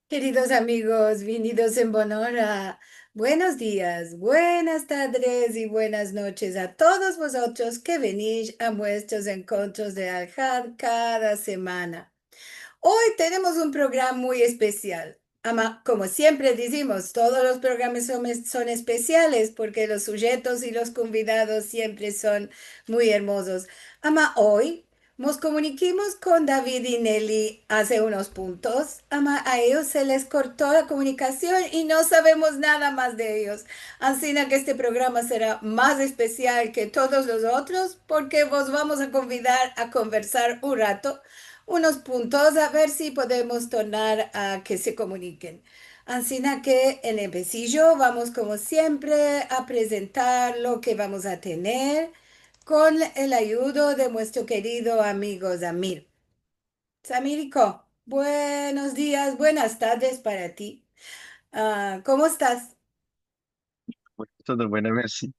Queridos amigos, venidos en Bonora, buenos días, buenas tardes y buenas noches a todos vosotros que venís a nuestros encuentros de Alhad cada semana. Hoy tenemos un programa muy especial. Como siempre decimos, todos los programas son especiales porque los sujetos y los convidados siempre son muy hermosos. Hoy nos comunicamos con David y Nelly hace unos puntos. A ellos se les cortó la comunicación y no sabemos nada más de ellos. Así que este programa será más especial que todos los otros porque vos vamos a convidar a conversar un rato unos puntos a ver si podemos tornar a que se comuniquen. Así que en el besillo vamos como siempre a presentar lo que vamos a tener con el ayudo de nuestro querido amigo Zamir. Zamirico, buenos días, buenas tardes para ti. ¿Cómo estás? Todo bueno, merci.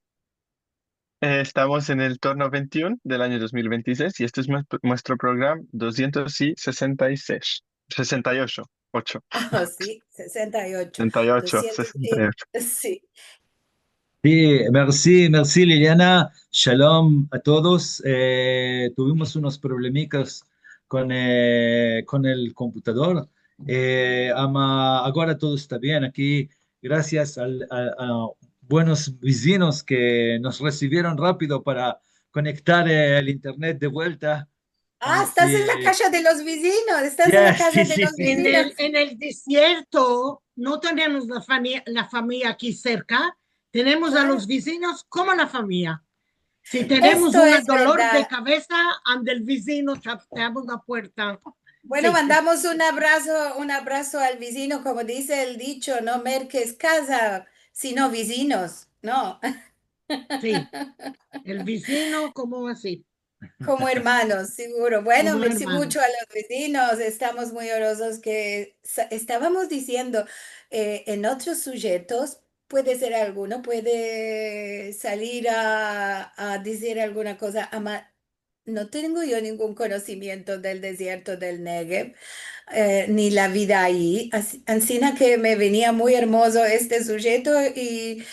Estamos en el torno 21 del año 2026 y este es nuestro programa 266, 68, 8, Ah, sí, 68, 68, 200, 68. sí. Sí, merci Liliana. Shalom a todos. Tuvimos unos problemitas con el computador. Ahora todo está bien aquí, gracias a buenos vecinos que nos recibieron rápido para conectar el internet de vuelta. Estás en la Así, casa de los vecinos, estás en la ya, casa sí, de sí, los sí, En vecinos. el, en el desierto no tenemos la familia aquí cerca, tenemos a Claro, los vecinos como la familia. Si tenemos esto un es dolor de verdad. cabeza, ante el vecino chapeamos la puerta. Bueno, Sí, mandamos un abrazo al vecino, como dice el dicho, no merques casa, sino vecinos, ¿no? sí, el vecino como así, Como hermanos, seguro. Bueno, como merci hermano. mucho a los vecinos. Estamos muy orosos que estábamos diciendo en otros sujetos, puede ser alguno, puede salir a decir alguna cosa. No tengo yo ningún conocimiento del desierto del Negev, ni la vida ahí. Así que me venía muy hermoso este sujeto y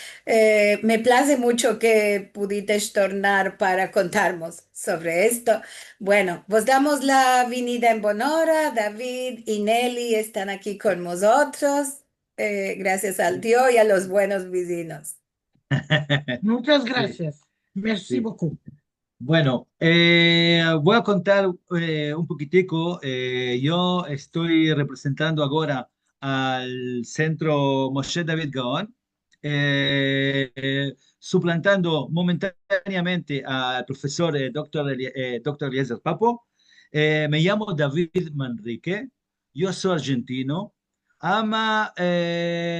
me place mucho que pudiste tornar para contarnos sobre esto. Bueno, vos damos la venida en Bonora. David y Nelly están aquí con nosotros, gracias al Dios y a los buenos vecinos. Muchas sí, gracias. Merci sí. beaucoup. Bueno, voy a contar un poquitico. Yo estoy representando ahora al Centro Moshe David Gaon, suplantando momentáneamente al profesor Dr. Eliezer Papo. Me llamo David Manrique, yo soy argentino.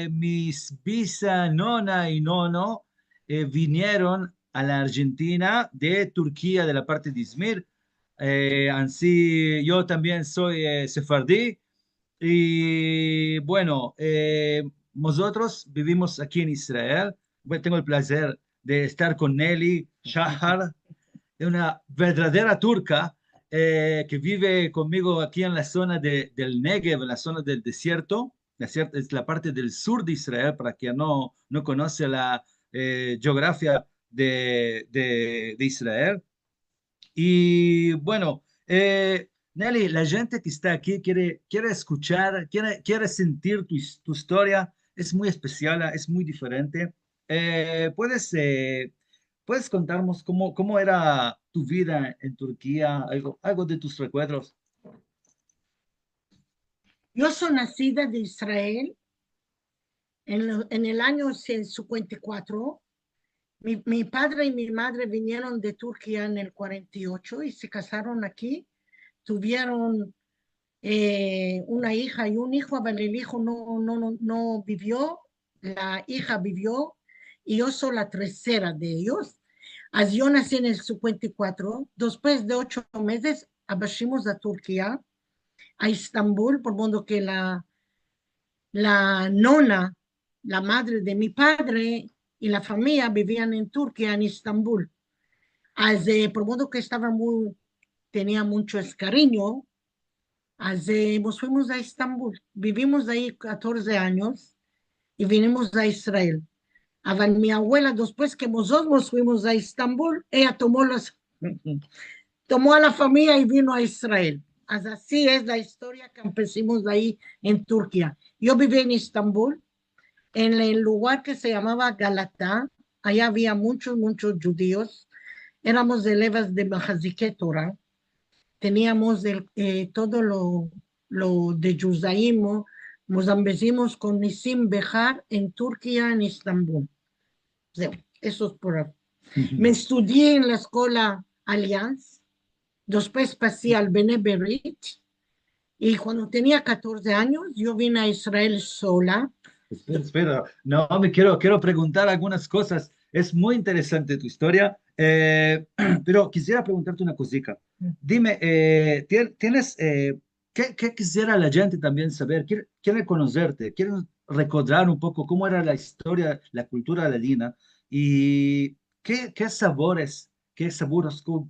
Mis bisa, nona y nono vinieron a la Argentina de Turquía, de la parte de Izmir. Así, yo también soy sefardí y bueno, nosotros vivimos aquí en Israel. Bueno, tengo el placer de estar con Nelly Shahar, una verdadera turca que vive conmigo aquí en la zona del Negev, en la zona del desierto. Es la parte del sur de Israel, para quien no conoce la geografía de Israel. Y bueno, Nelly, la gente que está aquí quiere escuchar, quiere sentir tu historia. Es muy especial, es muy diferente. ¿Puedes contarnos cómo era tu vida en Turquía? Algo de tus recuerdos. Yo soy nacida de Israel en el año 54. Mi padre y mi madre vinieron de Turquía en el 48 y se casaron aquí. Tuvieron una hija y un hijo, pero el hijo no vivió, la hija vivió y yo soy la tercera de ellos. As yo nací en el 54, después de 8 meses, abashimos a Turquía, a Estambul, por modo que la nona, la madre de mi padre y la familia vivían en Turquía, en Estambul. Por modo que tenía mucho cariño, Nos fuimos a Estambul. Vivimos ahí 14 años y vinimos a Israel. Mi abuela, después que nosotros nos fuimos a Estambul, ella tomó a la familia y vino a Israel. Así es la historia que empezamos ahí en Turquía. Yo viví en Estambul, en el lugar que se llamaba Galatá. Allá había muchos judíos. Éramos de levas de Mahazikeh Torah. Teníamos todo lo de judaísmo. Nos ambecimos con Nisim Behar en Turquía, en Estambul. Eso es por ahí. Me estudié en la escuela Allianz, después pasé al Bene Berit, y cuando tenía 14 años, yo vine a Israel sola. Espera, no, quiero preguntar algunas cosas. Es muy interesante tu historia, pero quisiera preguntarte una cosita. Dime, ¿tienes, qué quisiera la gente también saber? Quiere conocerte, quiere recordar un poco cómo era la historia, la cultura ladina y qué sabores, qué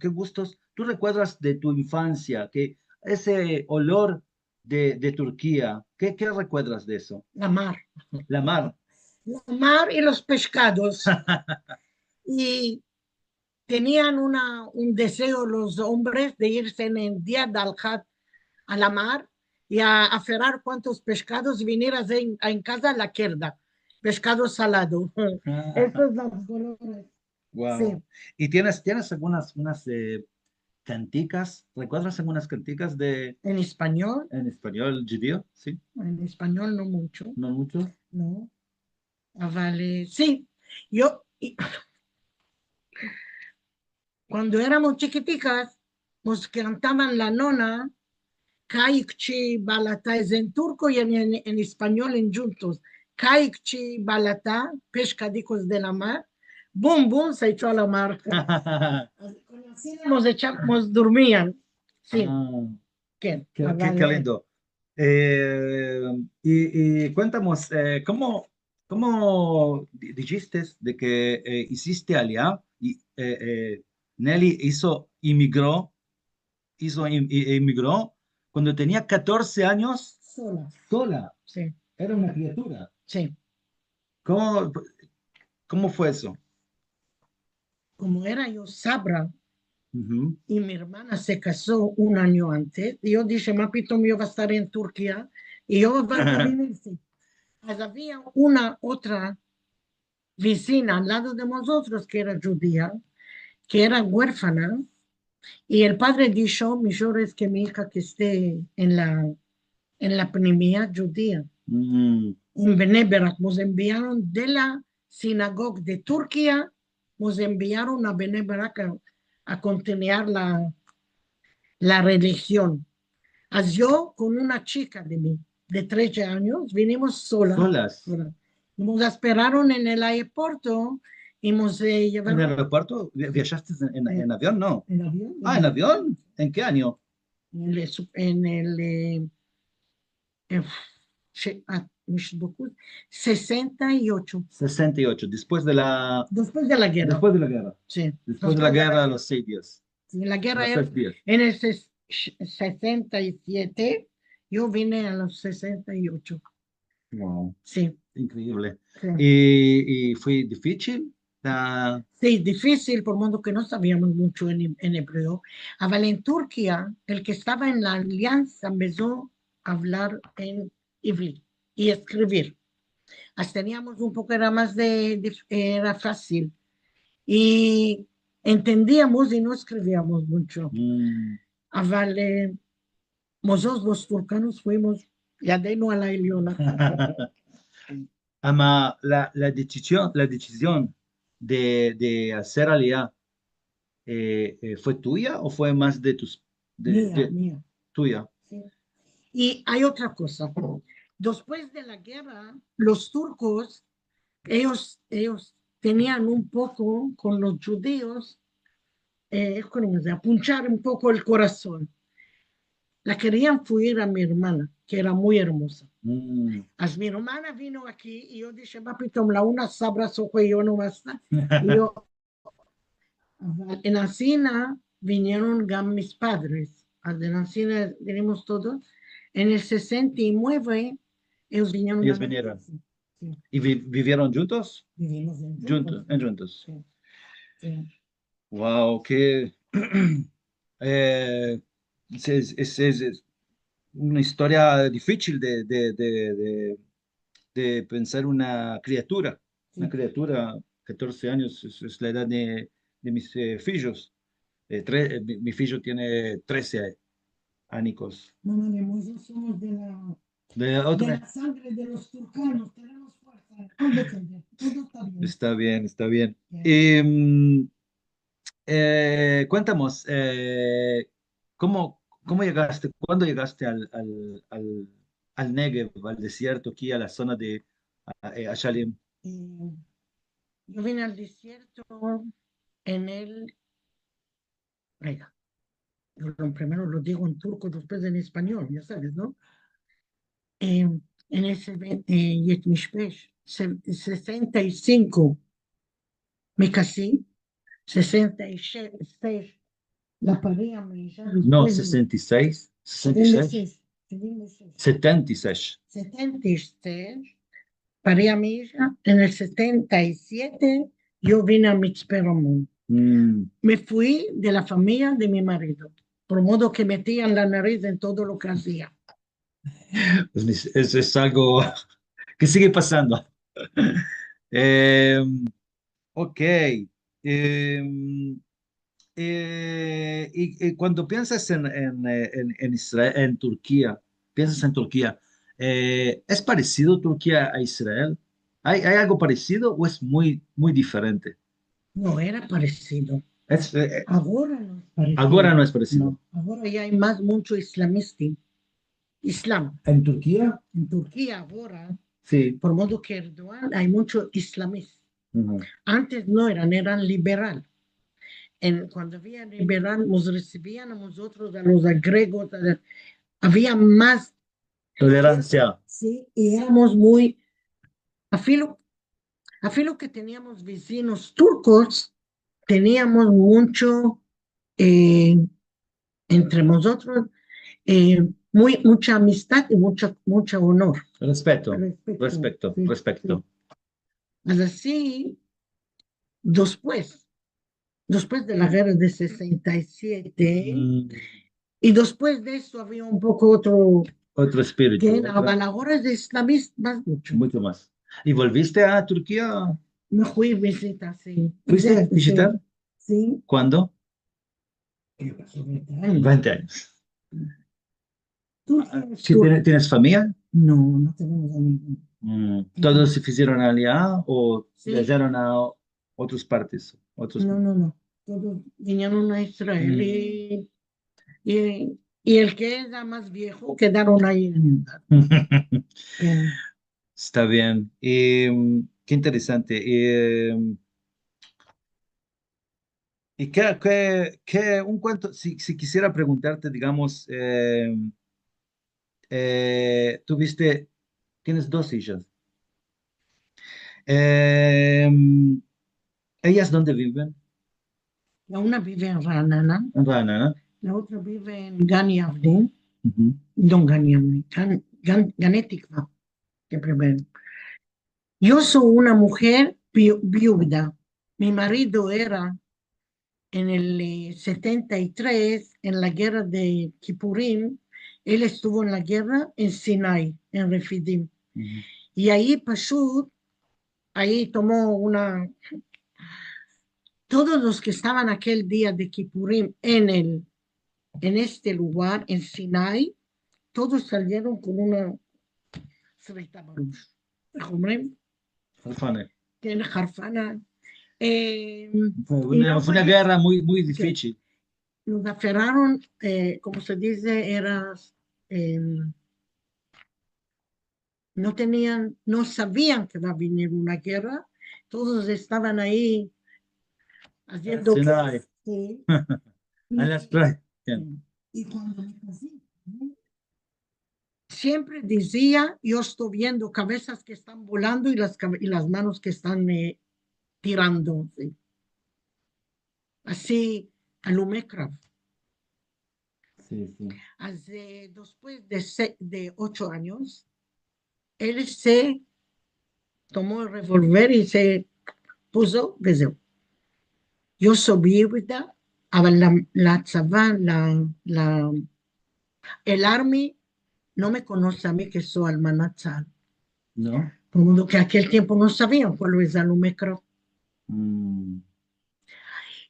gustos tú recuerdas de tu infancia, que ese olor de Turquía, ¿qué recuerdas de eso? La mar. La mar. La mar y los pescados. Y tenían un deseo los hombres de irse en el día de Al-Had a la mar y a aferrar cuantos pescados y venir a hacer en casa la querda, pescado salado. Estos son los colores. Wow. Sí. ¿Y tienes algunas canticas? ¿Recuerdas algunas canticas En español, en español judío? Sí, en español no mucho, no mucho. no. Vale, sí. Yo, cuando éramos chiquiticas, nos cantaban la nona, Kaikchi Balata, es en turco y en español en juntos. Kaikchi Balata, pescadicos de la mar. Bum, bum, se echó a la mar. Así nos dormían. Sí. Qué Vale. lindo. Y cuéntanos, ¿cómo dijiste de que hiciste allá? Y, Nelly emigró cuando tenía 14 años sola. Sí, Era una criatura. sí. ¿Cómo, cómo fue eso? Como era yo sabra Ujú. y mi hermana se casó un año antes, y yo dije, mapito mío va a estar en Turquía y yo voy a venir. Pues había una otra vecina al lado de nosotros que era judía, que era huérfana, y el padre dijo, mejor es que mi hija que esté en la pandemia judía. Mm. En Bnei Brak nos enviaron de la sinagoga de Turquía, nos enviaron a Bnei Brak a continuar la religión. Yo con una chica de 13 años, vinimos Solas. Nos esperaron en el aeropuerto y nos ¿En el llevaron aeropuerto? ¿Viajaste en avión? No. en avión. Ah, ¿en avión? ¿En qué año? En مش بقول 68 68, después de la guerra. después de la guerra. Sí, Después de la guerra, los 6 días. sí, la guerra Los era 6 días. en el 67, yo vine a los 68. Wow, Sí, increíble. sí. ¿Y fue difícil? Ah, Sí, difícil por modo que no sabíamos mucho en hebreo. Ahora en Turquía, el que estaba en la alianza empezó a hablar en ivrit y escribir. Hasta teníamos un poco, era más era fácil. Y entendíamos y no escribíamos mucho. Vale, nosotros los turcanos fuimos ya de no a la Eliona. Ama, la decisión de hacer aliá, ¿fue tuya o fue más de Mía. tuya? Sí. Y hay otra cosa. Después de la guerra, los turcos, ellos tenían un poco con los judíos, punchar un poco el corazón. La querían fuir a mi hermana, que era muy hermosa. Mi hermana vino aquí y yo dije, papito, la una sabra sojo y yo no basta. Y yo, en Asina vinieron mis padres. En Asina venimos todos. En el 69, ellos vinieron Ellos a la vinieron. iglesia. Sí, ¿Y vivieron juntos? vivimos Juntos, juntos. Sí, sí. Wow, qué eh, es una historia difícil de pensar una Sí. criatura, 14 años, es la edad de mis hijos. Mi hijo tiene 13 años. Mamá, nosotros somos De de otra, la sangre de los turcanos, tenemos fuerza. Todo está bien. está bien, está bien. Bien. Cuéntanos, ¿cómo llegaste, cuándo llegaste al Negev, al desierto, aquí a la zona de Ashalim? Eh, yo vine al desierto en el, venga, primero lo digo en turco, después en español, ya sabes, ¿no? En ese 75, 65 me casé, 66 la paré a mi hija, No, después 66, 66, 76, 76. 76, paré a mi hija, en el 77 yo vine a Mitzperamón. Mm, Me fui de la familia de mi marido, por modo que metían la nariz en todo lo que hacía. es algo que sigue pasando. Eh, ok. Y cuando piensas en Israel, en Turquía, piensas en Turquía, ¿es parecido Turquía a Israel? ¿Hay algo parecido o es muy, muy diferente? No era parecido. Es, Ahora no es parecido. ahora no es parecido. No, ahora ya hay más mucho islamista. Islam. ¿En Turquía? En Turquía ahora, Sí. por modo que Erdogan, hay mucho islamista. Ujú. Antes no eran liberal. Cuando había liberal, nos recibían a nosotros, a los griegos, había más, Tolerancia. sí, y éramos muy, a filo que teníamos vecinos turcos, teníamos mucho eh, entre nosotros, mucha amistad y mucho honor. Respeto, Respeto, respeto, sí, respeto. sí. Así, después de la guerra de 67, Mm, y después de eso había un poco otro, otro espíritu, que ahora es de islamista más mucho. mucho más. ¿Y volviste a Turquía? Me fui a visitar, sí. ¿Fuiste a Sí, visitar? sí. ¿Cuándo? ¿Qué pasó? 20 años. 20 años. ¿Tú ¿Sí tienes familia? No, no tenemos amigos. ¿Todos se fueron allá o Sí. viajaron a otras partes? No. Todos vinieron a Israel y el que era más viejo quedaron ahí en el Está bien. Qué interesante. Y un cuento, si quisiera preguntarte, digamos, tienes dos hijas. Eh, ¿Ellas dónde viven? La una vive en Ranana, En Rana, la otra vive en Gan Yavne, ¿no? no Gan Yavne, Ganetikva, que primero. Yo soy una mujer viuda. Mi marido era en el 73, en la guerra de Kippurim, él estuvo en la guerra en Sinai, en Refidim. Ujú. Y ahí Pashut, ahí tomó todos los que estaban aquel día de Kippurim en este lugar, en Sinai, todos salieron con una Sreita Baruch. אומרים, Farfane. כן, חרפנה. Fue una guerra muy, muy difícil. Nos aferraron, como se dice, eh, no sabían que va a venir una guerra, todos estaban ahí haciendo Sinai. sí. A las playas. Y cuando me casé, siempre decía, yo estoy viendo cabezas que están volando y las manos que están tirando. ¿Sí? Así, alumecra. Sí, sí. Después de 8 años, él se tomó el revólver y se puso, וזהו. Yo soy viuda, אבל הצבא, el army no me conoce a mí que soy almanat צה"ל. ¿No? Todo el mundo que aquel tiempo no sabían cuál es el Omicron. Mm.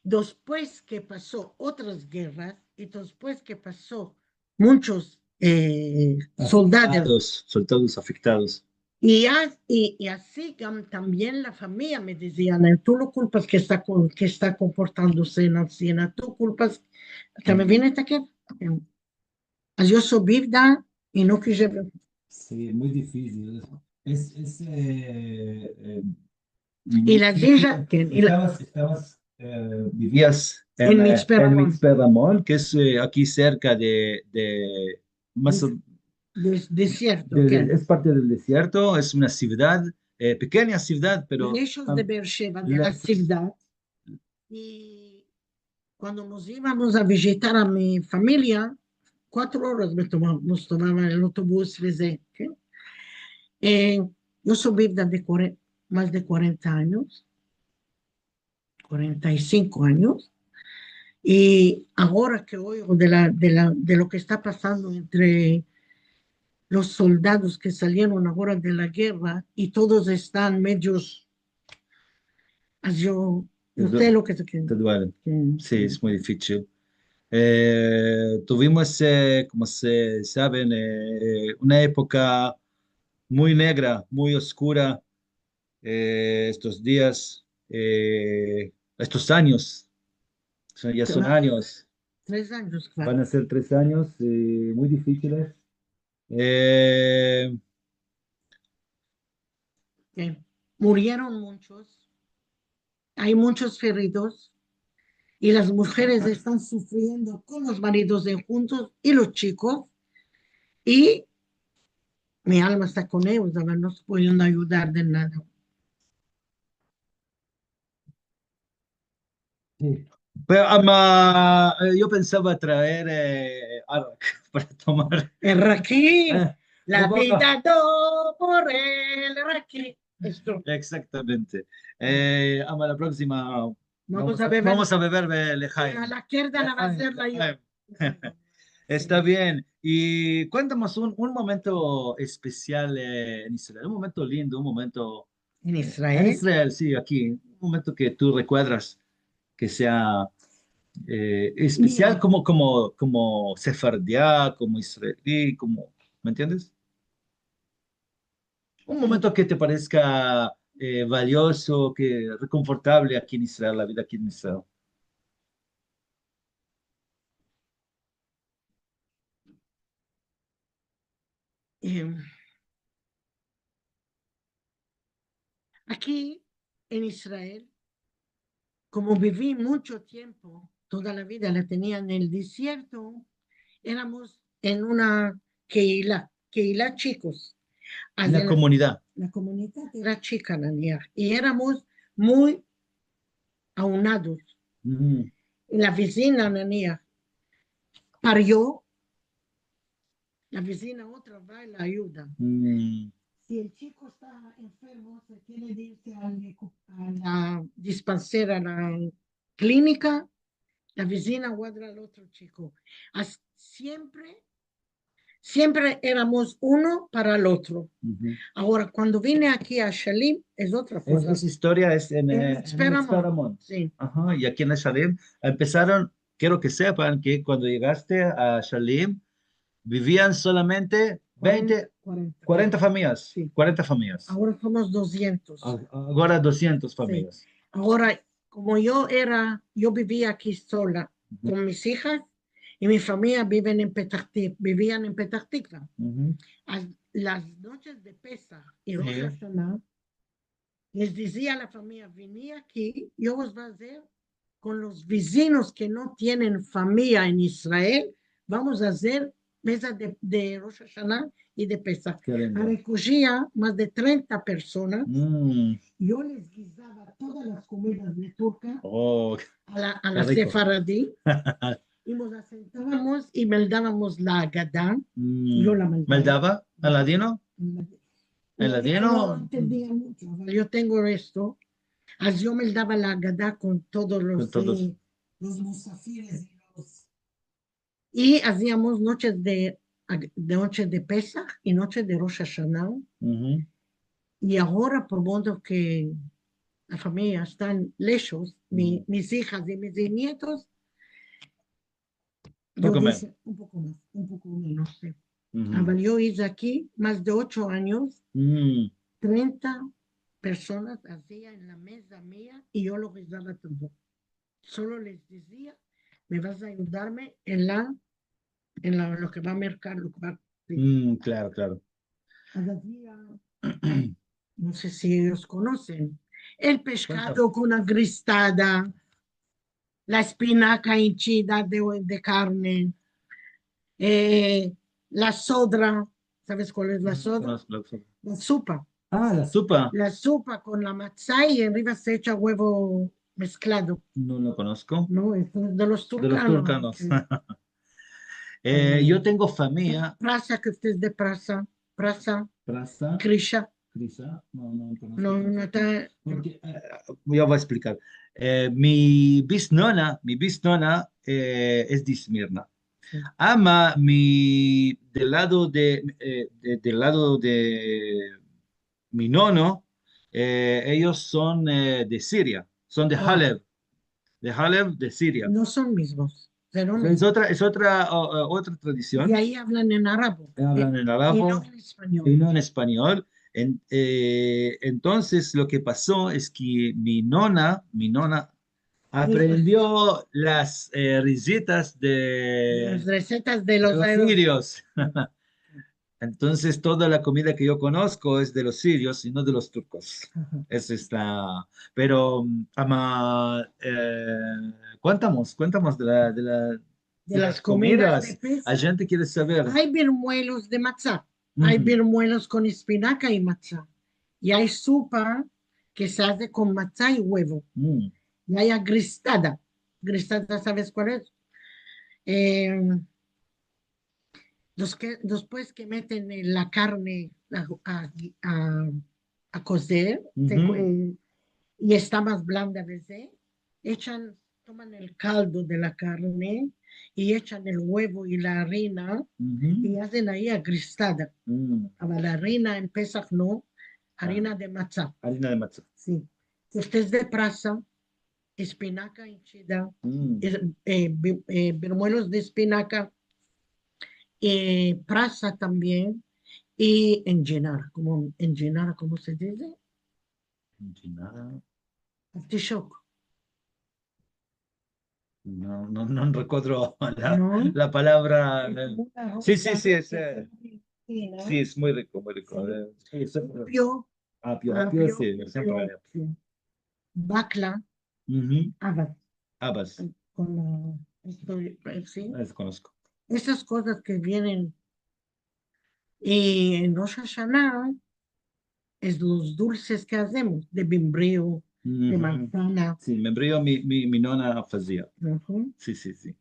Después que pasó otras guerras y después que pasó muchos soldados Soldados afectados. y así también la familia me decían, tú lo culpas que está comportándose en Alcina, tú culpas que me viene esta guerra. Yo soy viuda y no quise ver. Sí, muy difícil. Es, Y la guerra, vivías en en Mitzpe Mitzpe-Ramón, que es aquí cerca más o- desierto, es parte del desierto, es una ciudad, pequeña ciudad, pero lejos de Beersheba, de la ciudad. Y cuando nos íbamos a visitar a mi familia, 4 horas nos tomaba el autobús desde. Yo soy viuda de más de 40 años, 45 años, y ahora que oigo de lo que está pasando entre los soldados que salieron ahora de la guerra y todos están medios, yo, usted lo que se quiere. te duele. que- Sí, es muy difícil. Tuvimos, como se saben, una época muy negra, muy oscura estos días, estos años, ya son años, 3 años, claro. van a ser 3 años muy difíciles. Eh, Murieron muchos, hay muchos feridos y las mujeres están sufriendo con los maridos de juntos y los chicos y mi alma está con ellos, a ver, no se pueden ayudar de nada. sí. Pero, yo pensaba traer arak para tomar. El raquí, la Tampoco. vida do por el raquí. Esto, Exactamente. La próxima vamos a beber. vamos a beber A Lejaim. la izquierda la va a hacer la yo. Está bien. Y cuéntanos un momento especial en Israel, un momento lindo, un momento En en Israel, Israel, sí, aquí, un momento que tú recuerdas que sea especial mira, como sefardía, como israelí, como, ¿me entiendes? Un momento que te parezca valioso, que reconfortable aquí en Israel, la vida aquí en Israel. eh, aquí en Israel, como viví mucho tiempo, toda la vida la tenía en el desierto, éramos en una Keilah chicos. En la comunidad. La comunidad era chica, Nania, y éramos muy aunados. Mm, La vecina, Nania, parió, la vecina otra va y la ayuda. mm, Si el chico está enfermo, se tiene que irse a la dispensaria, a la clínica, la vecina guarda al otro chico. Siempre, siempre éramos uno para el otro. ujú. Ahora, cuando vine aquí a Shalim, es otra cosa. Esa historia es en Esperamos. Mitzvah. Sí. Ajá, y aquí en Shalim empezaron, quiero que sepan que cuando llegaste a Shalim, vivían solamente 20, 40 familias. Sí. 40 familias. Ahora somos 200. Ahora 200 Sí. familias. Ahora, como yo vivía aquí sola Ujú, con mis hijas y mi familia vivían en Petah Tikva. ujú. Las noches de Pesach y Rosh Sí. Hashanah, les decía a la familia, venía aquí, yo os voy a hacer con los vecinos que no tienen familia en Israel, vamos a hacer mesa de Rosh Hashanah y de Pesach. Qué lindo. Recogía más de 30 personas, Mm, yo les guisaba todas las comidas de turca oh, a qué la rico. sefaradí Y nos asentábamos y meldábamos la Agadá. Mm, Yo la meldaba. ¿Meldava? ¿Aladino? El ¿Aladino? no entendía mucho. Yo tengo esto. Así yo meldaba la Agadá con todos Con todos. los musafires y hacíamos noches de Pesach y noches de Rosh Hashanah. Ujú. Y ahora, por modo que la familia están lejos, mis hijas y mis nietos, yo Poco menos. dije, un poco menos. Sí. Ujú. Pero yo hice aquí más de 8 años, Mm, 30 personas hacía en la mesa mía y yo lo guisaba todo. Solo les decía, me vas a ayudarme lo que va a mercar, lo que va a... claro, claro. Hacía, no sé si ellos conocen, el Cuéntame. pescado con una gristada, la espinaca hinchida de carne, la sodra, ¿sabes cuál es la sodra? Conozco la sopa. La sopa. Ah, la sopa. La sopa con la matzá y arriba se echa huevo mezclado. No lo conozco. No, esto es de los De los turcanos. turcanos. Yo tengo familia. Praza, que usted es de Praza. Praza, Praza. Krisha. Crisa. No conozco. No, no está. Porque, yo voy a explicar. Mi bisnona es de Esmirna. Sí. Ama del lado de mi nono, ellos son de Siria, son de Haleb, de Siria. No son mismos. Pero no. Es otra tradición. Y ahí hablan en árabe. Hablan en Y abajo no en español. y no en español. Entonces, lo que pasó es que mi nona aprendió las recetas Las de recetas de los los sirios. Entonces, toda la comida que yo conozco es de los sirios y no de los turcos. Ajá. Esa es la... Pero, cuéntanos De las comidas de comidas. La Pesach. gente quiere saber. Hay birmuelos de matzá. Hay Ujú. birmuelos con espinaca y matzá. Y hay sopa que se hace con matzá y huevo. Mm. Y hay agristada. Gristada, ¿sabes cuál es? Eh, después que meten la carne a cocer Ujú. y está más blanda, ¿ves? Toman el caldo de la carne y echan el huevo y la harina y Ujú. hacen ahí agristada. Mm. Ahora, la harina en Pesach no, Ah, harina de matzá. harina de matzá. Sí. Usted es de praza, espinaca hinchida, Mm. bermuelos de espinaca, praza también y enginar, ¿cómo se dice? Nada. Artichoke, No recuerdo ¿no? la palabra. Es como una Sí, rosa sí, fina, sí, es muy rico, muy rico. sí. Sí, Apio, apio, sí, siempre hay apio. sí. Bakla, Ujú. habas, Habas, con sí. eso conozco. Esas cosas que vienen. Y en Rosh Hashanah es los dulces que hacemos, de membrillo, de Ujú. manzana. Sí, membrillo mi nona hacía. Ujú. Sí, sí, sí.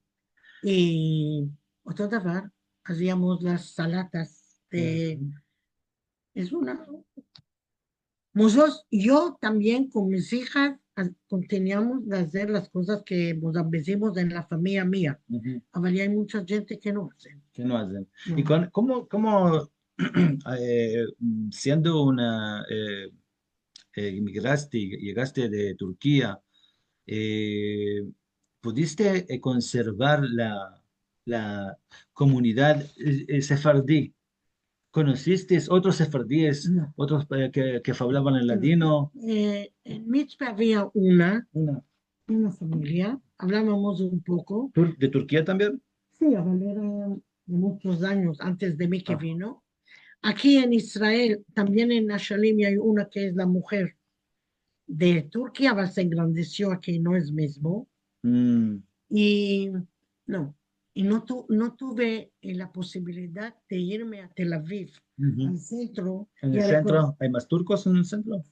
Y otro דבר, hacíamos las salatas de... Ujú. Es una... Yo también con mis hijas continuamos de hacer las cosas que nos hicimos en la familia mía. Ujú. Ahora hay mucha gente que no hace. ¿Qué no hacen? ¿Y No. cómo siendo una llegaste de Turquía, eh, pudiste conservar la comunidad sefardí? ¿Conociste otros sefardíes, No. otros que hablaban el ladino? En Mitzpe había Una. una familia, hablábamos un poco. ¿De Turquía también? Sí, era de muchos años antes de mí que Ah. vino. Aquí en Israel, también en Nashalim hay una que es la mujer de Turquía, se engrandeció aquí, no es mismo. Mm. Y no, no tuve la posibilidad de irme a Tel Aviv, Ujú. al centro. ¿En y el a centro? ¿Hay más turcos en el centro?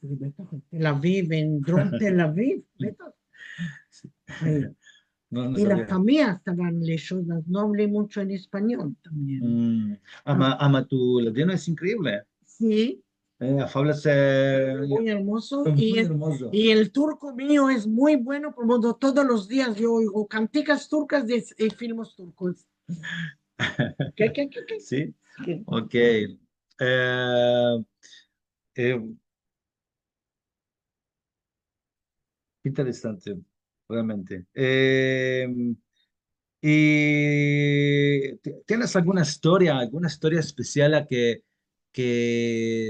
Tel Aviv, en Drom Tel Aviv, Sí. ahí. No, no Y la sabía. familia estaban lechonas, no hablé mucho en español también. Ama tu latino es increíble. Sí, Hablas muy hermoso. muy hermoso. Y el turco mío es muy bueno, como todos los días yo oigo canticas turcas y filmos turcos. ¿Qué? Sí, ¿Qué? ok. Eh, eh, interesante, realmente. ¿Y tienes alguna historia especial que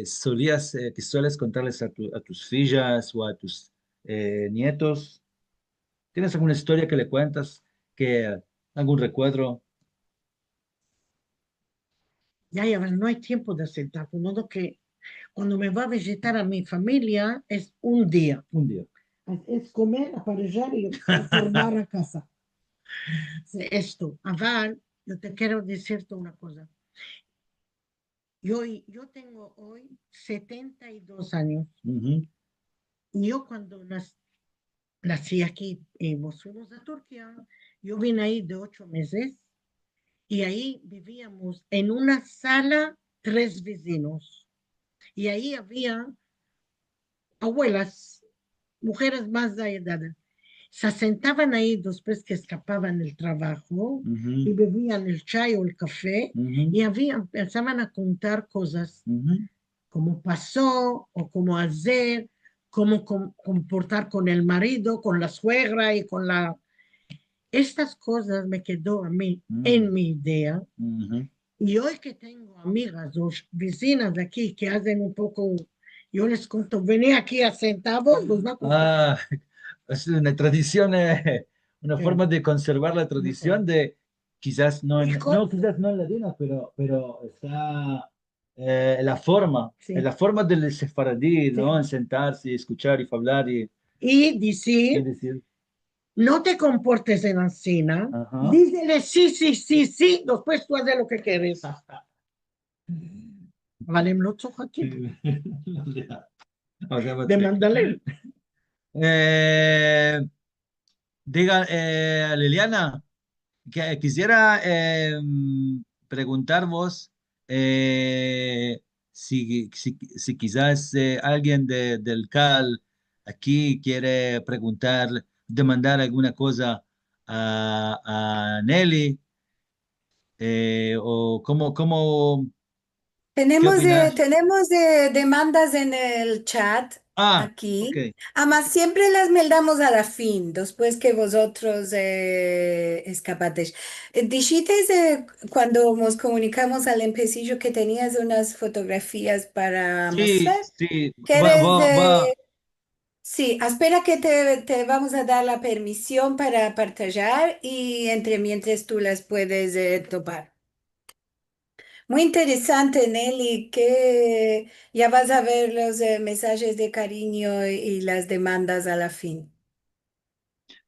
sueles contarles a tus fillas o a tus nietos? ¿Tienes alguna historia que le cuentas? ¿Algún recuerdo? Ya, no hay tiempo de sentar, de modo que cuando me va a visitar a mi familia es un día. Un día. Es comer, aparellar y formar a casa. Esto, Aval, yo te quiero decirte una cosa. Yo tengo hoy 72 años. Ujú, Y yo cuando nací aquí, nos fuimos a Turquía, yo vine ahí de 8 meses y ahí vivíamos en una sala, tres vecinos. Y ahí había abuelas, mujeres más de edad. Se sentaban ahí después que escapaban del trabajo ujú, y bebían el chai o el café ujú, y empezaban a contar cosas ujú. cómo pasó o cómo hacer, cómo comportar con el marido, con la suegra y con la... Estas cosas me quedó a mí Mm, en mi idea. ujú. Y hoy que tengo amigas o vecinas de aquí que hacen un poco, yo les cuento, vení aquí a centavos, los va a costar. Ah, es una tradición, una ¿Qué? forma de conservar la tradición de Hijo, quizás no en latina, pero está sí, la forma del sefaradí, ¿no? sí. En sentarse, escuchar y hablar Y y decir, decir, no te comportes en la cena, ajá. dísele sí, sí, sí, sí, después tú haces lo que quieres. Vale, lo aquí, O sea, de Magdalena. Eh, Liliana, que quisiera preguntar vos si quizás alguien del CAL aquí quiere preguntar, demandar alguna cosa a Nelly, o ¿qué opinas? Tenemos demandas en el chat Ah, ok. aquí. Además, siempre las meldamos a la fin, después que vosotros escapateis. Dijiste cuando nos comunicamos al empecillo que tenías unas fotografías para Sí, mostrar. sí, ¿Quieres? Sí, espera que te vamos a dar la permisión para partillar y entre mientras tú las puedes topar. Muy interesante, Nelly, que ya vas a ver los mensajes de cariño y las demandas a la fin.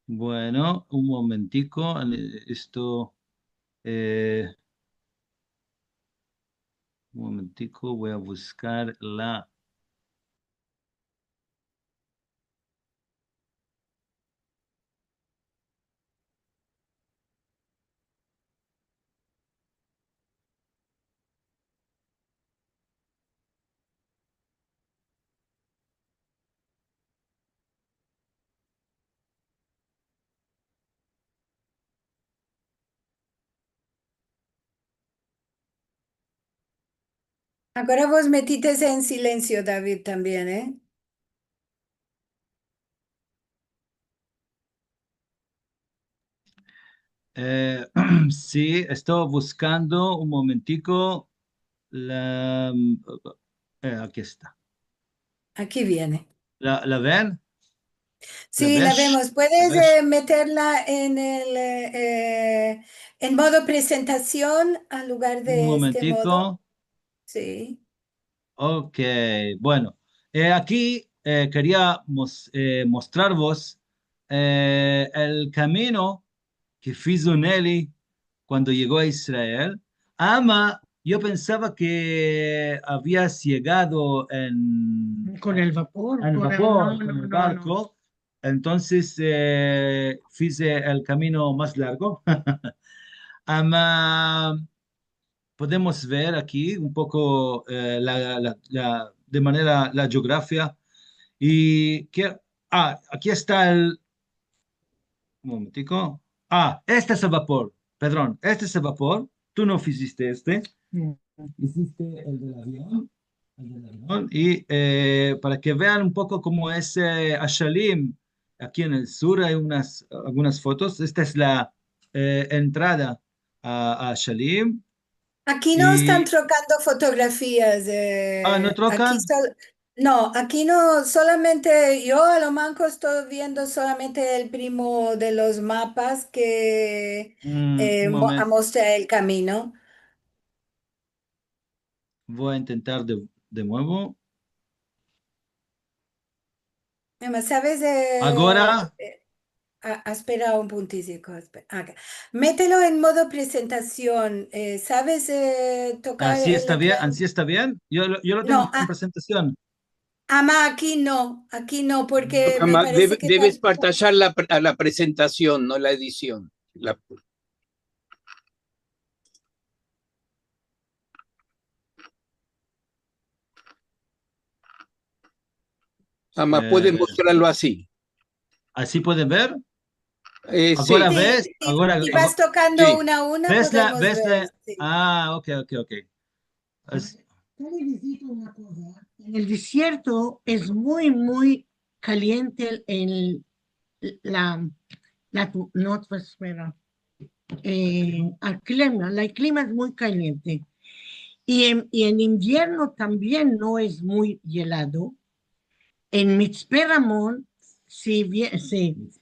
bueno, un momentico, eh, un momentico, voy a buscar Ahora vos metites en silencio, David, también, ¿eh? Eh, sí, estoy buscando un momentico. La, aquí está. Aquí viene. ¿La ven? ¿La Sí, la ves? vemos. ¿La Puedes ves? meterla en modo presentación al lugar Un de este modo. momentico. Sí. Ok, bueno. Aquí quería mostraros el camino que hizo Nelly cuando llegó a Israel. Ama, yo pensaba que había llegado Con el vapor, en con el, no, vapor, no, con el no, no. barco, entonces hice el camino más largo. Ama, podemos ver aquí un poco de manera la geografía. Y aquí está un momentico. Este es el vapor. Perdón, este es el vapor. Tú no hiciste este. Mm. Hiciste el del avión. Y para que vean un poco cómo es Ashalim, aquí en el sur hay algunas fotos. Esta es la entrada a Ashalim. Aquí no están Y, trocando fotografías. ¿no Aquí trocan? no, aquí no, solamente yo a lo manco estoy viendo solamente el primo de los mapas que Un momento. muestra el camino. Voy a intentar de nuevo. Además, ¿sabes? Ahora, Espera un puntico. Acá. Mételo en modo presentación. ¿Sabes tocar así el está bien, teclado? así está bien. Yo lo tengo No, en presentación. ama, aquí no, porque me parece que Debes partallar a la presentación, no la edición. Ama, puedes Eh, mostrarlo así. Así pueden ver. Sí, Ahora sí, ves, ahora, si vas tocando sí. una a una, ves podemos ves ver. Sí. ok, ok, ok. Es- Yo les digo una cosa, en el desierto es muy, muy caliente la, no atmósfera, el clima es muy caliente. Y en invierno también no es muy helado. En Mitzpe Ramón, sí,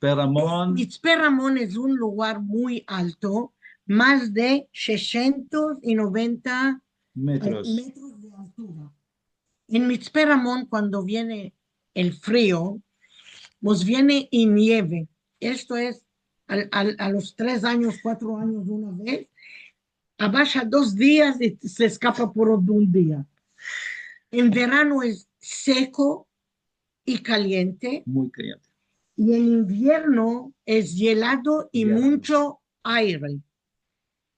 Ramón, Mitzpe Ramón es un lugar muy alto, más de 690 metros. metros de altura. En Mitzpe Ramón, cuando viene el frío, nos viene y nieve. Esto es a los 3 años, 4 años de una vez, abaja 2 días y se escapa por un día. En verano es seco y caliente, Muy caliente. y en invierno es helado y Invierno. mucho aire,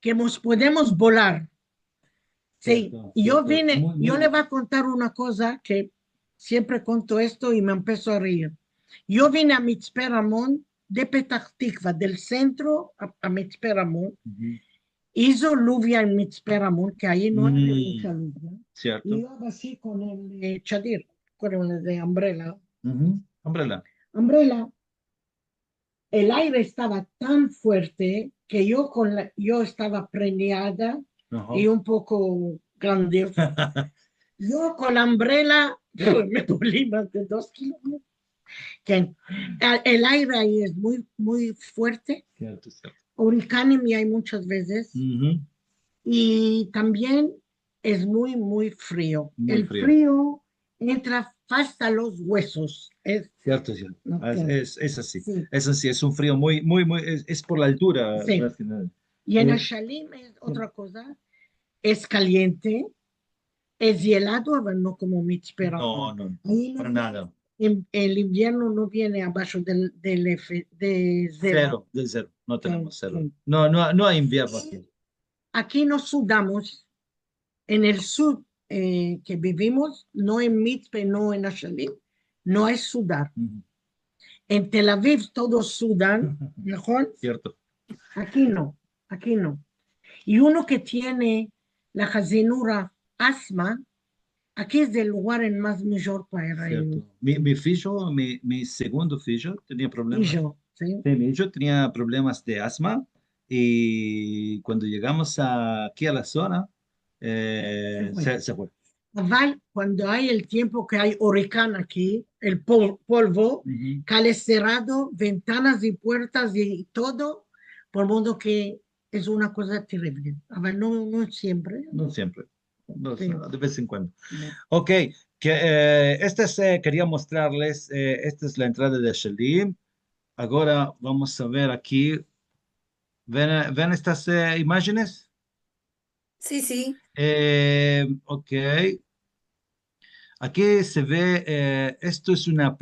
que nos podemos volar. Sí, Cierto, y yo cierto. yo le voy a contar una cosa que siempre cuento esto y me empiezo a reír. Yo vine a Mitzpe Ramón de Petah Tikva, del centro a Mitzpe Ramón. Ujú. Hizo lluvia en Mitzpe Ramón, que ahí no había mucha lluvia. Cierto. Y yo así con el chadir, con el de Umbrella. Umbrella. Umbrella, el aire estaba tan fuerte que yo estaba preñada Ajá. y un poco grande. Yo con la umbrella me volí más de 2 kilómetros. Que el aire ahí es muy, muy fuerte. Cierto, cierto. Huracán hay muchas veces. Ujú. Y también es muy, muy frío. Muy El frío. frío entra hasta los huesos. Cierto, cierto. Ok. Es así. Sí. Es así, es un frío muy, muy, muy, es por la altura, Sí. más que nada. Y en Eh, Ashalim es otra cosa. Es caliente, es helado, pero no como Mitzpe No, Ramón. no, Ahí no para viene- nada. el invierno no viene abajo de cero. Del cero. No tenemos cero. Sí. No hay invierno aquí. Aquí nos sudamos. En el sur que vivimos, no en Mitzpe, no en Ashalim, no es sudar. Ujú. En Tel Aviv todos sudan, mejor. Cierto. Aquí no, aquí no. Y uno que tiene la jazinura asma, aquí es el lugar en más mejor para ellos. Cierto. Mi segundo fijo tenía Y problemas. yo, ¿sí? Sí, mi hijo tenía problemas de asma y cuando llegamos aquí a la zona, se fue. Cuando hay el tiempo que hay huracán aquí, el polvo, Ujú. cale cerrado, ventanas y puertas y todo, por modo que es una cosa terrible. A ver, no, no siempre. No siempre, no, Sí. de vez en cuando. No. Ok, quería mostrarles, esta es la entrada de Shalim. Ahora vamos a ver aquí, ¿ven estas imágenes? Sí, sí. Ok, Aquí se ve, esto es Solari.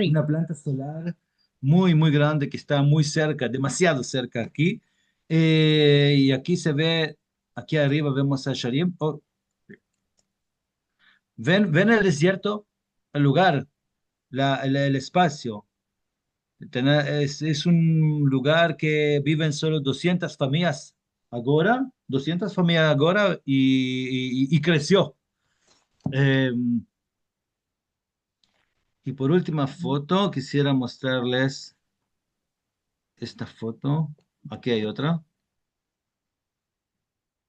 una planta solar muy, muy grande que está muy cerca, demasiado cerca aquí. Y aquí se ve, aquí arriba vemos a Sharim. Oh, ven el desierto, el lugar, el espacio. Es un lugar que viven solo 200 familias ahora, 200 familias ahora y creció. Eh, y por última foto, quisiera mostrarles esta foto. Aquí hay otra.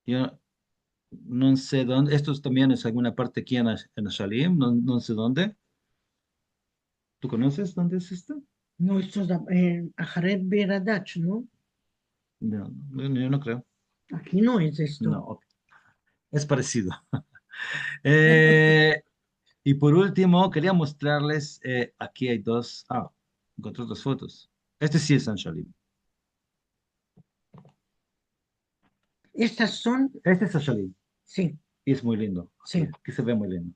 Yo no sé dónde. Esto también es alguna parte aquí en Shalim, no sé dónde. ¿Tú conoces dónde es esto? No, esto es Ajaret Beradach, ¿no? No, yo no creo. Aquí no es No, esto. ok. Es parecido. Eh, y por último, quería mostrarles, aquí hay dos, encontré dos fotos. Este sí es San Shalim. Estas son, Este es San Shalim sí, y es muy lindo. sí, Aquí se ve muy lindo.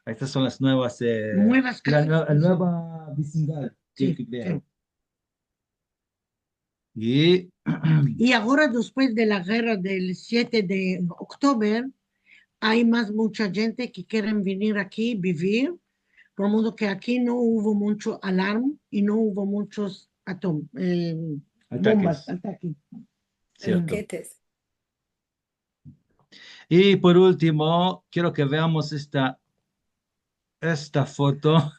Estas son las nuevas, nuevas casas. la nueva vecindad que Sí, sí. crearon. Y Y ahora, después de la guerra del 7 de octubre, hay más mucha gente que quieren venir aquí, vivir, por modo que aquí no hubo mucho alarma y no hubo muchos bombas, ataques, ataques. ¿cierto? Roquetes. Y por último, quiero que veamos esta foto.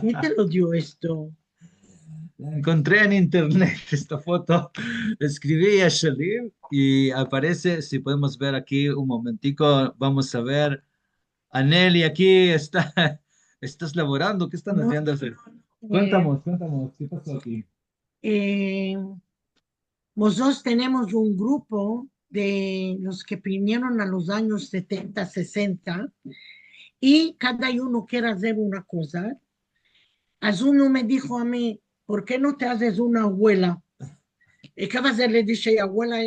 ¿Quién te lo dio esto? La encontré en internet, esta foto. Escribí a Shalim y aparece, si podemos ver aquí un momentico, vamos a ver. A Nelly aquí está, estás laborando, ¿qué están No, haciendo? eh, Cuéntanos, ¿qué pasó aquí? eh, nosotros tenemos un grupo de los que vinieron a los años 70, 60 y cada uno quiere hacer una cosa. Uno me dijo a mí, ¿por qué no te haces una abuela? ¿Y qué va a hacer? Le dije, abuela,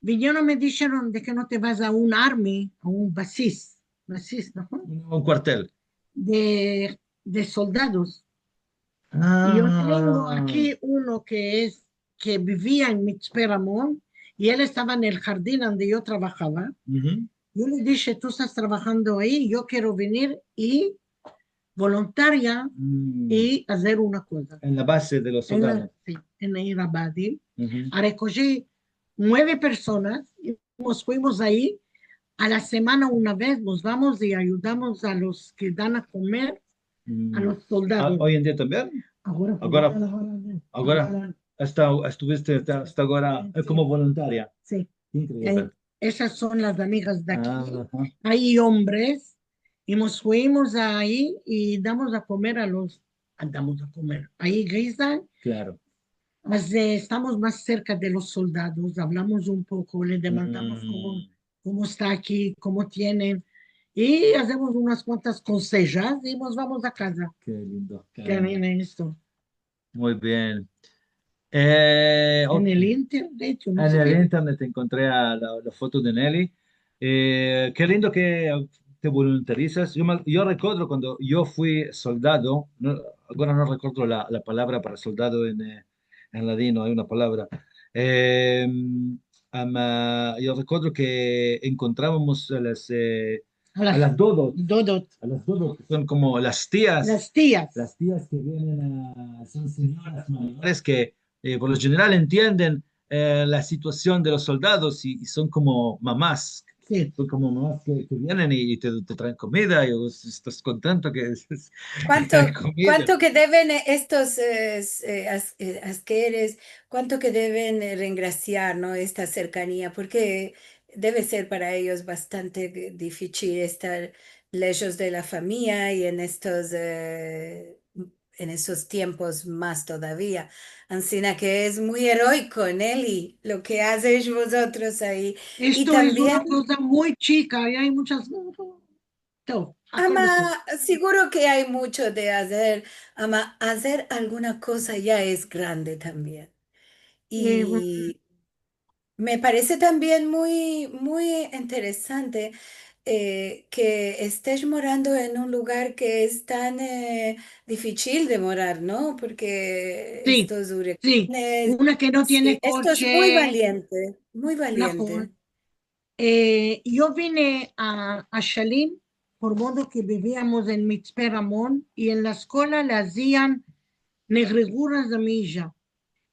vinieron y me dijeron de que no te vas a un army, a un basis, ¿no? Un cuartel. De soldados. Y yo tengo Ah, aquí uno que vivía en Mitzperamón y él estaba en el jardín donde yo trabajaba. ujú. Yo le dije, tú estás trabajando ahí, yo quiero venir y voluntaria Mm, y hacer una cosa. en la base de los soldados. Sí, en Irabadi. Ujú. Recogí 9 personas y nos fuimos ahí. A la semana una vez nos vamos y ayudamos a los que dan a comer a Mm. los soldados. Hoy en día también. Ahora, Ahora, estuviste hasta ahora como voluntaria. sí. Increíble. Esas son las amigas de aquí. Ajá, Hay hombres y nos fuimos ahí y damos a comer damos a comer. Ahí guisan, claro. mas estamos más cerca de los soldados, hablamos un poco, le demandamos Mm, cómo está aquí, cómo tienen y hacemos unas cuantas consejas y nos vamos a casa. qué lindo, qué Que lindo. en esto. Muy bien. En Ok. el internet, yo no En el sé. internet encontré la foto de Nelly. Qué lindo que te voluntarizas. Yo recuerdo cuando yo fui soldado, ahora no recuerdo la palabra para soldado en ladino, hay una palabra. Eh, yo recuerdo que encontrábamos A a las las dodos, Dodot, que son como las tías. tías que vienen son señoras mayores que por lo general entienden la situación de los soldados y son como mamás, Sí. son como mamás que vienen y te traen comida y vos estás contento que ¿Cuánto, hay comida. cuánto que deben estos asqueres, cuánto que deben reingraciar, ¿no? Esta cercanía, porque debe ser para ellos bastante difícil estar lejos de la familia y en estos tiempos más todavía. Ancina que es muy heroico, Nelly, lo que hacéis vosotros ahí. Y Esto es una también cosa muy chica y hay muchas. Todo, ama, acuérdate. seguro que hay mucho de hacer, ama, hacer alguna cosa ya es grande también. Eh, Y me parece también muy, muy interesante que estés morando en un lugar que es tan difícil de morar, ¿no? Porque Sí, estos sí. huracanes, Una que no sí, tiene esto es muy coche, valiente, muy Najón. valiente. Yo vine a Shalim, por modo que vivíamos en Mitzpe Ramón y en la escuela le hacían negriguras de milla.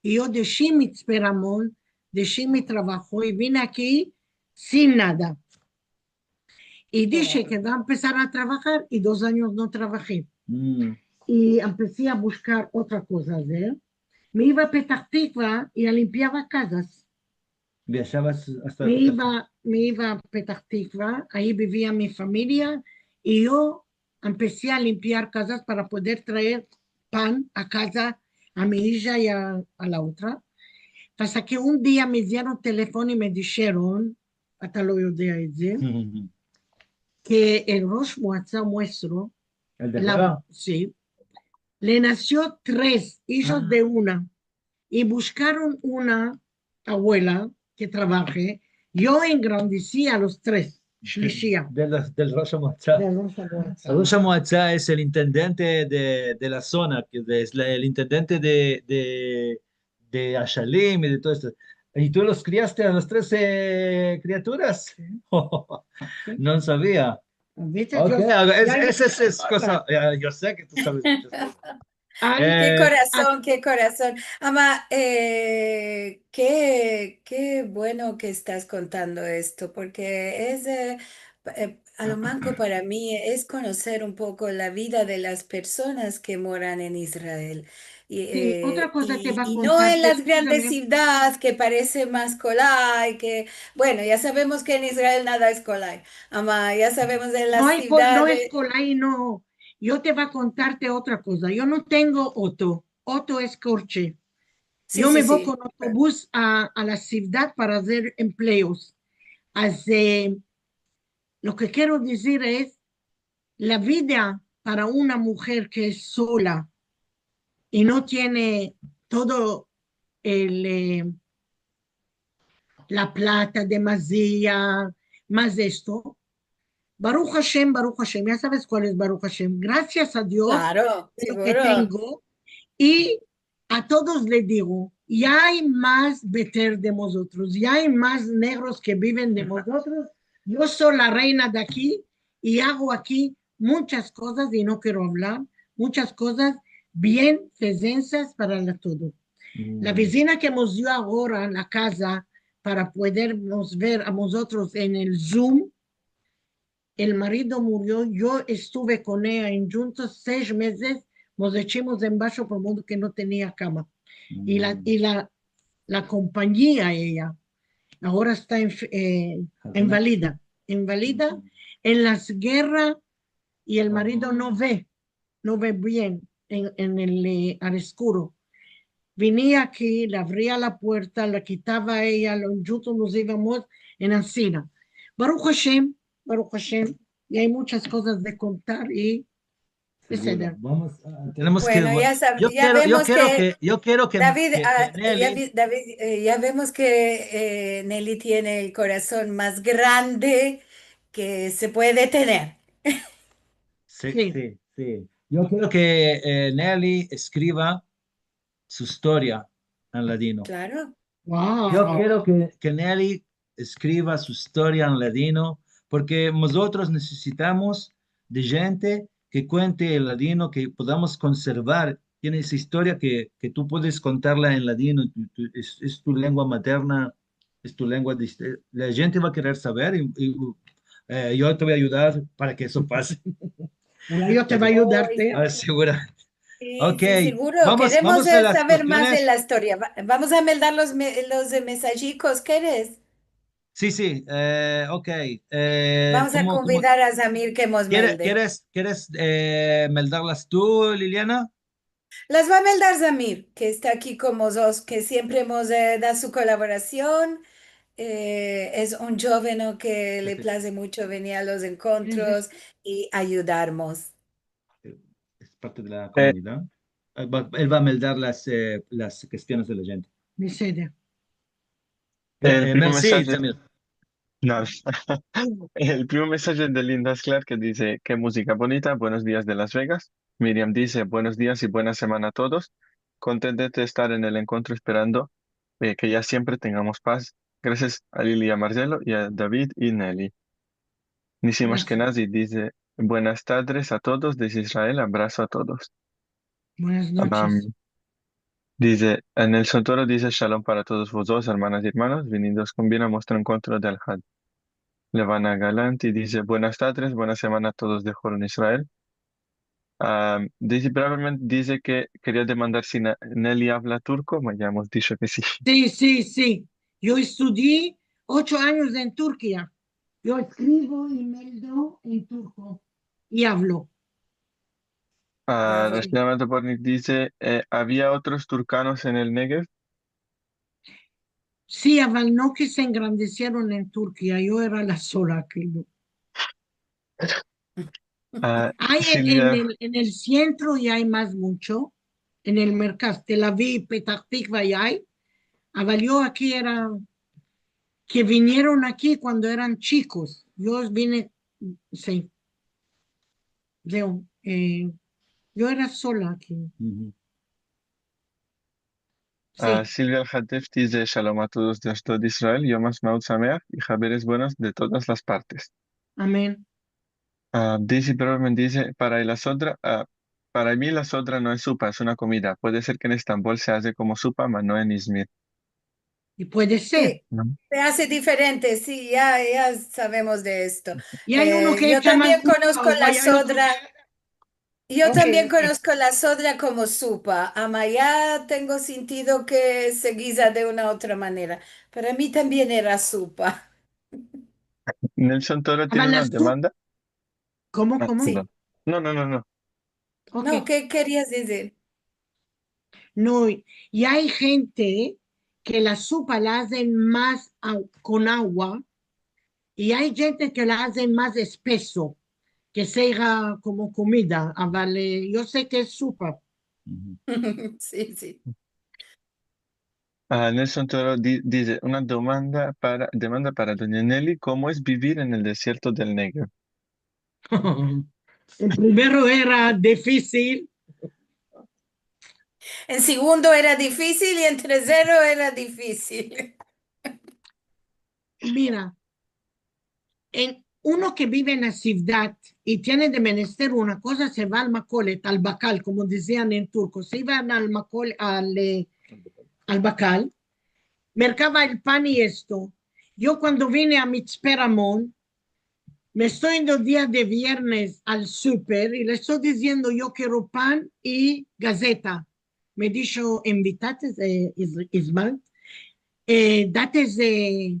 Y yo dejé Mitzpe Ramón, dejé mi trabajo y vine aquí sin nada. Y dije que va a empezar a trabajar y 2 años no trabajé. Mm. Y empecé a buscar otra cosa a hacer. Me iba a Petah Tikva y limpiaba casas. Viajabas hasta Me iba a Petah Tikva, ahí vivía mi familia y yo empecé a limpiar casas para poder traer pan a casa a mi hija y a la otra. Hasta que un día me dieron teléfono y me dijeron, hasta lo יודע את זה, que el Rosh Moatza nuestro, ¿El de fuera? sí, le nació 3 hijos de una y buscaron una abuela que trabaje. Yo engrandecí a los 3, Shlishia, Del Rosh Hashanah. de Rosh Moatza. El Rosh Hashanah es el intendente de la zona, es el intendente de Ashalim y de todo esto. ¿Y tú los criaste a las 13 criaturas? No sabía. ¿Viste? Ok, Ya esa es cosa. Yo sé que tú sabes muchas cosas. Ay, Qué Eh, corazón, qué corazón. Ama, qué bueno que estás contando esto, porque es, a lo manco para mí es conocer un poco la vida de las personas que moran en Israel. Y, sí, otra cosa te va a y no contar, en las grandes permítame. ciudades que parece más colay, que, bueno, ya sabemos que en Israel nada es colay. Ama, ya sabemos en No las hay, no es ciudades. Colai, no. Yo te va a contarte otra cosa. Yo no tengo auto. Auto es coche. Sí, Yo sí, me voy sí. con autobús a la ciudad para hacer empleos. Hace, lo que quiero decir es, la vida para una mujer que es sola y no tiene todo el, la plata demasiada, más esto. Baruch Hashem, ya sabes cuál es Baruch Hashem. Gracias a Dios Claro, de lo que seguro. tengo. Y a todos les digo, ya hay más beter de vosotros, ya hay más negros que viven de vosotros. Yo soy la reina de aquí y hago aquí muchas cosas y no quiero hablar, muchas cosas bien presencias para todo. La vecina que nos dio ahora la casa para podernos ver a nosotros en el Zoom, el marido murió, yo estuve con ella en juntos 6 meses, nos echamos en bajo por modo que no tenía cama. Y la compañía ella, ahora está invalida en las guerras y el marido no ve bien en el al oscuro. Venía aquí, le abría la puerta, la quitaba a ella, juntos nos íbamos en Ancina. Baruch Hashem, y hay muchas cosas de contar y Seguro. etcétera. Tenemos que. Bueno, ya, Yo ya quiero, yo vemos quiero que que, yo quiero David, que Nelly. David, ya vemos que Nelly tiene el corazón más grande que se puede tener. Sí, Sí. sí, sí. Yo quiero que Nelly escriba su historia en ladino. Claro, Yo Wow. quiero que Nelly escriba su historia en ladino, porque nosotros necesitamos de gente que cuente el ladino, que podamos conservar. Tiene esa historia que tú puedes contarla en ladino, es tu lengua materna, es tu lengua. La gente va a querer saber y yo te voy a ayudar para que eso pase. Yo te va a hoy ayudarte. Segura. sí, Ok, sí, seguro. vamos, Queremos vamos a las saber más de cuestiones. la historia. Vamos a mandar los mensajicos, ¿quieres? Sí, sí, ok. Vamos a ¿Cómo convidar a Samir que nos melde. quieres meldarlas tú, Liliana? Las va a meldar Samir, que está aquí como dos, que siempre hemos dado su colaboración. Es un joven que Sí, le sí. place mucho venir a los ¿Quieres ver? encuentros y ayudarnos. Es parte de la Eh, comunidad. Él va a meldar las cuestiones de la gente. Miseria. el primer Sí, mensaje, Samir. Nada. El primer mensaje de Linda Sklar que dice, qué música bonita, buenos días de Las Vegas. Miriam dice, buenos días y buena semana a todos. Contenta de estar en el encuentro esperando que ya siempre tengamos paz. Gracias a Lili y a Marcelo y a David y Nelly. Nishim Gracias. Ashkenazi dice, buenas tardes a todos desde Israel, abrazo a todos. Buenas noches. Dice, en el Santoro dice, shalom para todos vosotros, hermanas y hermanos, venidos con bien a nuestro encuentro del Had. Levana Galanti dice, buenas tardes, buena semana a todos de Joron Israel. Daisy brevemente dice que quería demandar si Nelly habla turco, ya hemos dicho que sí. Sí, sí, sí. Yo estudié 8 años en Turquía. Yo escribo y meldo en turco y hablo. Wow. Rashida Matopornik dice, ¿había otros turcanos en el Negev? Sí, אבל no que se engrandecieron en Turquía. Yo era la sola que no. Hay Silvia, en el centro y hay más mucho. En el mercado, Tel Aviv, Petah Tikva y hay. אבל yo aquí era que vinieron aquí cuando eran chicos. Yo vine, sí, Leo, yo era sola aquí. Ujú. Sí, Silvia Al-Hatef dice, shalom a todos de Ashdod Israel, Yom Ha'atzmaut Sameach y Jaberes buenos de todas las partes. amén. Daisy brevemente dice, para mí la sodra no es sopa, es una comida. Puede ser que en Estambul se hace como sopa, pero no en Izmir. Y puede ser. Sí, ¿No? se hace diferente, sí, ya sabemos de esto. Y hay uno que Yo echa más también mucho conozco agua la y hay otro que... sodra, yo Ok, también ok. conozco la sodra como sopa. Amaya tengo sentido que se guisa de una otra manera. Para mí también era sopa. Nelson Toro tiene Aban una las tú. demanda. ¿Cómo, cómo? Sí, Perdón. No, no, no, no. Ok. no, ¿qué querías decir? No, y hay gente que la sopa la hacen más con agua y hay gente que la hacen más espeso, que sea como comida. Vale, yo sé que es sopa. Ujú. Sí, sí. Nelson Toro dice, una demanda para Doña Nelly, ¿cómo es vivir en el desierto del Negev? El primero era difícil. En segundo era difícil y en tercero era difícil. Mira, en uno que vive en la ciudad y tiene de menester una cosa, se va al Macolet, al Bacal, como decían en turco. Se iban al Macolet, al Bacal, mercaba el pan y esto. Yo cuando vine a Mitzperamón, me estoy en los días de viernes al súper y le estoy diciendo yo quiero pan y gazeta. Me dijo, invitate Ismael, dates de,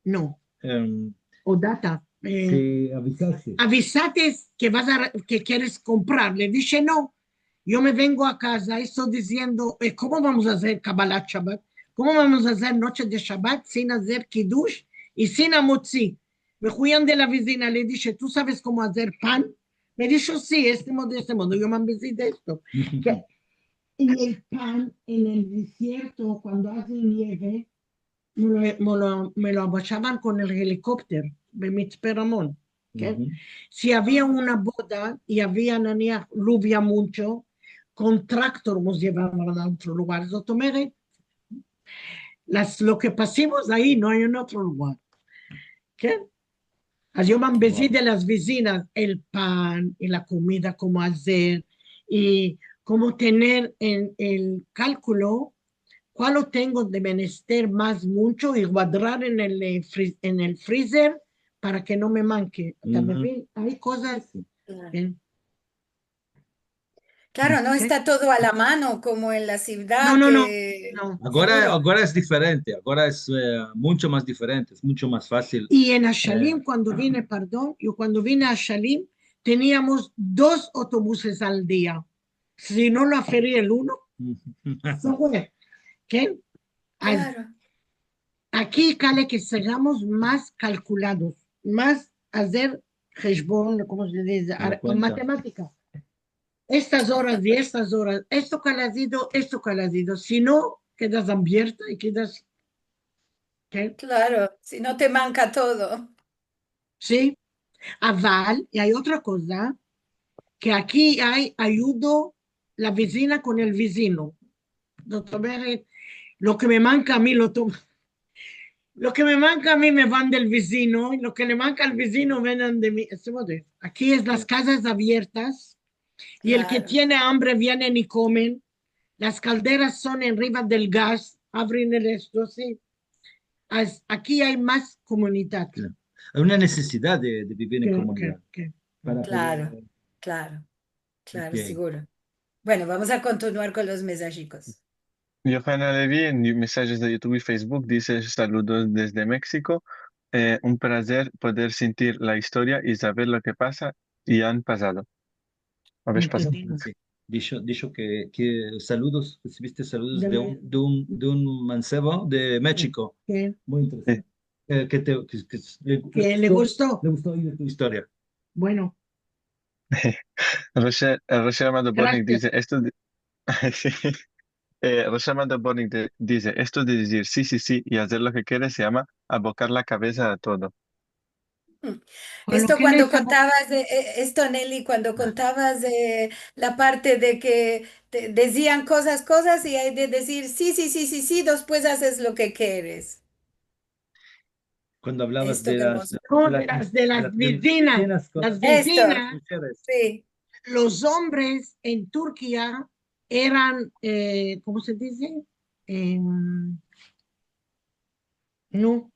no, Em, o data. te avisaste. Avisate que quieres comprar. Le dije, no, yo me vengo a casa y estoy diciendo, ¿cómo vamos a hacer Kabbalat Shabbat? ¿Cómo vamos a hacer noche de Shabbat sin hacer Kiddush y sin amotzi? Me juigan de la vecina, le dije, ¿tú sabes cómo hacer pan? Me dijo, sí, este modo, yo me envicí de esto. Que y el pan en el desierto, cuando hace nieve, me lo abachaban con el helicóptero de Mitzperamón. ¿Okay? Ujú. Si había una boda y había lluvia mucho, con tractor nos llevaban a otro lugar. Lo que pasamos ahí no hay en otro lugar. ¿Okay? Yo me besé Wow. de las vecinas el pan y la comida, cómo hacer y cómo tener en el cálculo cuál lo tengo de menester más mucho y guardar en el freezer para que no me manque. Ujú. Hay cosas. ¿Eh? Claro, no ¿Qué? está todo a la mano como en la No, ciudad, no, no, que no. seguro. Ahora es diferente, ahora es mucho más diferente, es mucho más fácil. Y en Eh, Ashalim, cuando vine, perdón, yo cuando vine a Ashalim, teníamos 2 autobuses al día. Si no lo aferí el uno, eso fue. ¿Qué? Claro. Aquí, Cale, que seamos más calculados, más hacer heshbon, ¿cómo se dice? la cuenta. Matemática. Estas horas y estas horas, esto que le has ido, esto que le has ido. Si no, quedas abierta y quedas. כן? Claro, si no te manca todo. Sí, אבל, y hay otra cosa, que aquí hay ayudo la vecina con el vecino. זאת אומרת, lo que me manca a mí lo tomo. Lo que me manca a mí me van del vecino y lo que le manca al vecino vienen de mí. Aquí es las casas abiertas y el que Claro, tiene hambre vienen y comen. Las calderas son arriba del gas, abren el esto, sí. Aquí hay más comunidad. Claro. Hay una necesidad de vivir en Que, comunidad que. para claro, poder... claro, claro, Ok. seguro. Bueno, vamos a continuar con los mensajicos. Johanna Levy en mensajes de YouTube y Facebook dice saludos desde México. Un placer poder sentir la historia y saber lo que pasa y han pasado. No ¿Habéis pasado? entendí. Sí. Dicho que saludos, recibiste saludos De- de un mancebo de México. que, Muy Sí. interesante. que le gustó. Le gustó oír tu historia. Bueno, Rochelle Amado Bornik gracias. dice esto. Sí. Rochelle Amado Bornik dice esto de decir sí, sí, sí y hacer lo que quieres se llama abocar la cabeza a todo. Con lo Esto que le cuando estamos- contabas de esto, Nelly, cuando contabas de la parte de que te decían cosas y hay de decir sí, sí, sí, sí, sí, después haces lo que quieres. Cuando hablabas Esto que hemos. con de las vecinas, las Esto, vecinas, mujeres. sí, los hombres en Turquía eran, ¿cómo se dice? No,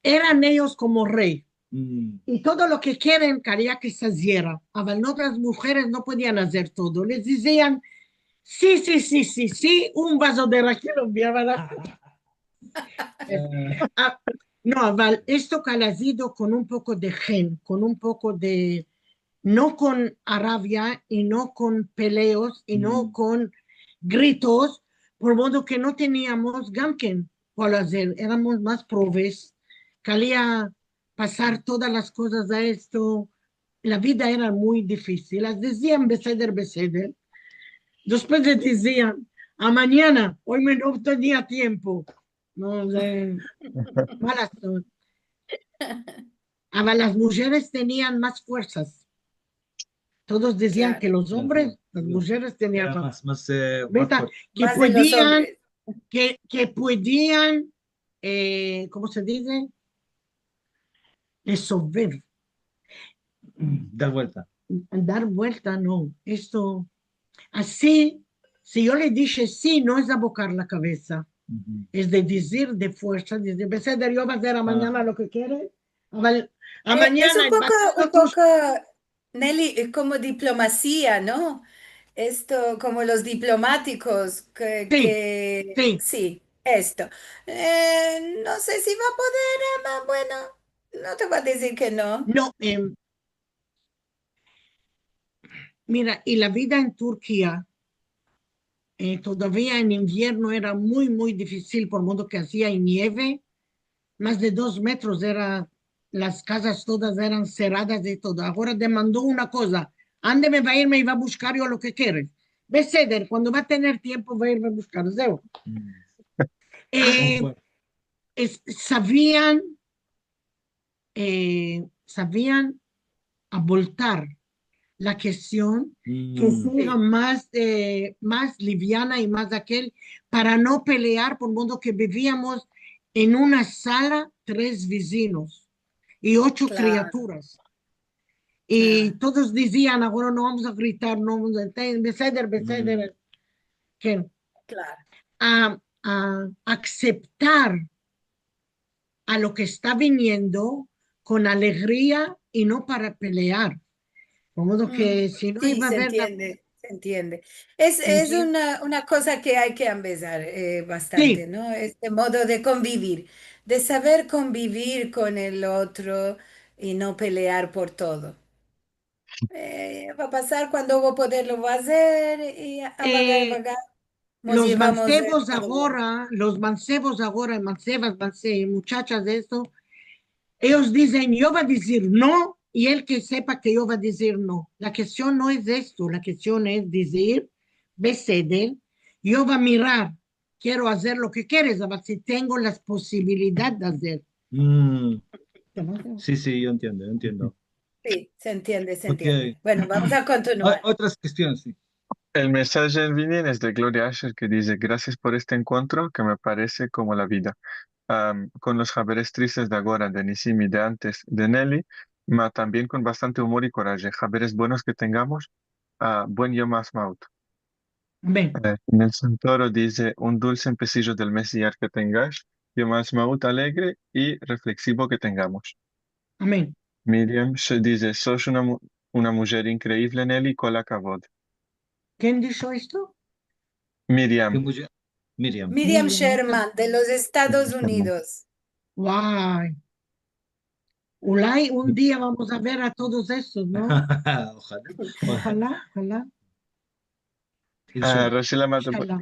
eran ellos como rey. Mm, Y todo lo que quieren quería que se hiciera. Otras mujeres no podían hacer todo. Les decían, sí, sí, sí, sí, sí, un vaso de Raquel enviaban a... Ah, no, Val, esto que ha sido con un poco de gen, con un poco de, no con Arabia y no con peleos y no con gritos, por modo que no teníamos Gamken por hacer, éramos más probes, quería pasar todas las cosas a esto, la vida era muy difícil, las decían beseder, después les decían, a mañana, hoy me no tenía tiempo, no sé, malas son. Ahora las mujeres tenían más fuerzas. Todos decían claro, que los hombres, las mujeres tenían era más. más ¿Verdad? fuerte. Que más de los podían, hombres. que podían, ¿cómo se dice? Resolver, Dar vuelta. dar vuelta, no. Esto, así, si yo le dije sí, no es abocar la cabeza, es de decir de fuerza, desde de yo va a hacer a mañana lo que quiere, a Es mañana va a hacer un otros. poco, Nelly, como diplomacia, ¿no? Esto, como los diplomáticos, Sí, sí, sí, esto. No sé si va a poder, bueno, no te voy a decir que no. no, mira, y la vida en Turquía, todavía en invierno era muy, muy difícil por modo que hacía nieve, más de 2 metros, las casas todas eran cerradas de todo. Ahora demandó una cosa, ande me va a irme y va a buscar yo lo que quiere. Beseder, cuando va a tener tiempo va a irme a buscar. Zeo. Eh, sabían, sabían aboltar la cuestión, que sea Sí, más, más liviana y más aquel, para no pelear, por modo que vivíamos en una sala, 3 vecinos y 8 claro, criaturas. Y claro, todos decían, ahora no vamos a gritar, no vamos a beseder, beseder, que claro. a aceptar a lo que está viniendo con alegría y no para pelear. De modo Mm, que si no sí, iba a se haber la... entiende, se entiende. ¿Me Es entiendes? una cosa que hay que empezar Sí, bastante, ¿no? Este modo de convivir, de saber convivir con el otro y no pelear por todo. Va a pasar cuando voy a poderlo va a hacer y a eh, vagar nos llevamos todo bien. los mancebos ahora, mancebas, muchachas de esto, ellos dicen, yo va a decir no, y el que sepa que yo va a decir no. La cuestión no es esto, la cuestión es decir, beseder, yo va a mirar quiero hacer lo que quieres, a ver si tengo las posibilidades de hacer. Mm, sí, sí, yo entiendo. Sí, se entiende, se Ok. entiende. Bueno, vamos a continuar. Otras cuestiones, sí. El mensaje en línea es de Gloria Asher que dice, gracias por este encuentro que me parece como la vida. Con los jaberes tristes de ahora, de Nissim y de antes, de Nelly, ma también con bastante humor y coraje. Jaberes buenos que tengamos. Buen Yom Ha'atzmaut. Amén, Nelson Toro dice, un dulce empecillo del Mesías que tengas. Yom Ha'atzmaut alegre y reflexivo que tengamos. amén. Miriam dice, sos una mujer increíble, Nelly, kola kavod. ¿Quién dijo esto? Miriam. Miriam. Miriam Miriam, Sherman, de los Estados Unidos. Guay. Ulay, un día vamos a ver a todos estos, ¿no? Ojalá. Ojalá, ojalá, Ah, Inshallah. inshallah.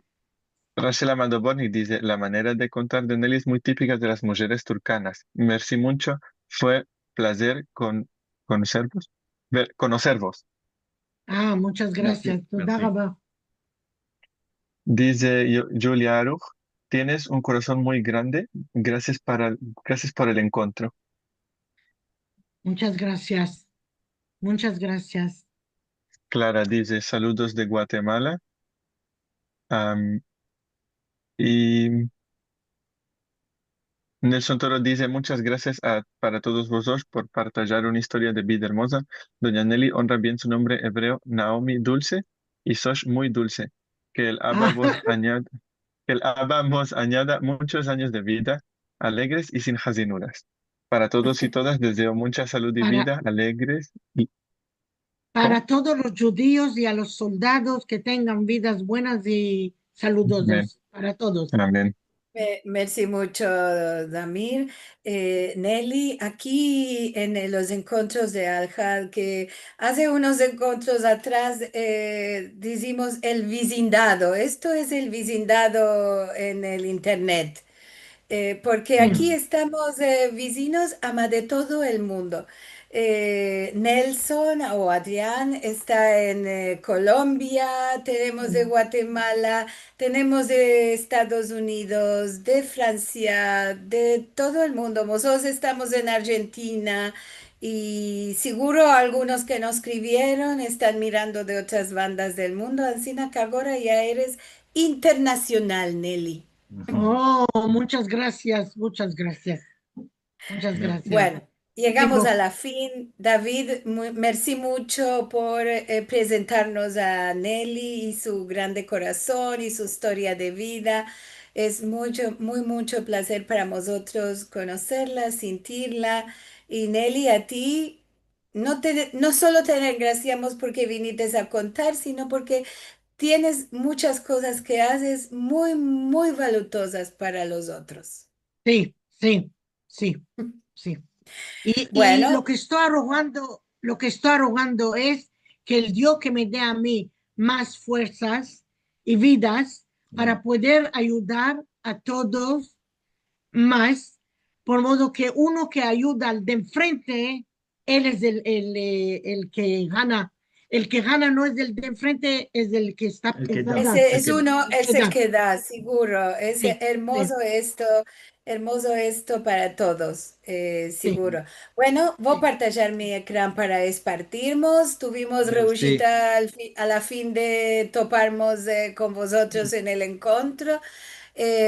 Rachela Madoboni dice, la manera de contar de Nelly es muy típica de las mujeres turcanas. Merci mucho, fue placer conocervos. Conocervos. Ah, muchas Merci, gracias. Toda merci. rabá. Dice Julia Aruj, tienes un corazón muy grande, gracias por el encuentro. Muchas gracias. Muchas gracias. Clara dice, saludos de Guatemala. Am, y Nelson Toro dice, muchas gracias para todos vosotros por partillar una historia de vida hermosa. Doña Nelly honra bien su nombre hebreo, Naomi Dulce, y sos muy dulce. Que el Abba Ah, vos añada, que el Abba vos añada muchos años de vida, alegres y sin jazinuras. Para todos y todas deseo mucha salud y para, vida, alegres y... ¿Cómo? para todos los judíos y a los soldados que tengan vidas buenas y Amén. saludosas. Para todos. Amén. Merci mucho, Damir. Nelly, aquí en los encuentros de Al-Had, que hace unos encuentros atrás decimos el vecindado. Esto es el vecindado en el Internet. Porque aquí Sí. estamos vecinos ama de todo el mundo. Nelson o Adrián está en Colombia, tenemos de Guatemala, tenemos de Estados Unidos, de Francia, de todo el mundo. Nosotros estamos en Argentina y seguro algunos que nos escribieron están mirando de otras bandas del mundo. Así que ahora ya eres internacional, Nelly. Oh, muchas gracias, muchas gracias, muchas gracias. Bueno, llegamos a Tengo, la fin. David, merci mucho por presentarnos a Nelly y su grande corazón y su historia de vida. Es mucho, mucho placer para nosotros conocerla, sentirla. Y Nelly, a ti, no solo te agradecemos porque viniste a contar, sino porque tienes muchas cosas que haces muy valuosas para los otros. sí, sí, sí, sí. Y Bueno. lo que estoy rogando es que el Dios que me dé a mí más fuerzas y vidas para poder ayudar a todos más, por modo que uno que ayuda al de enfrente, él es el que gana. El que gana no es el de enfrente, es el que está, El que está da, Ese el es que da. uno, el es que el da. que da, seguro. Es Sí, sí, hermoso esto para todos, sí. seguro. Bueno, voy a Sí. partillar mi ecrán para espartirnos. Tuvimos Merci. reushita a la fin de toparnos con vosotros en el encuentro.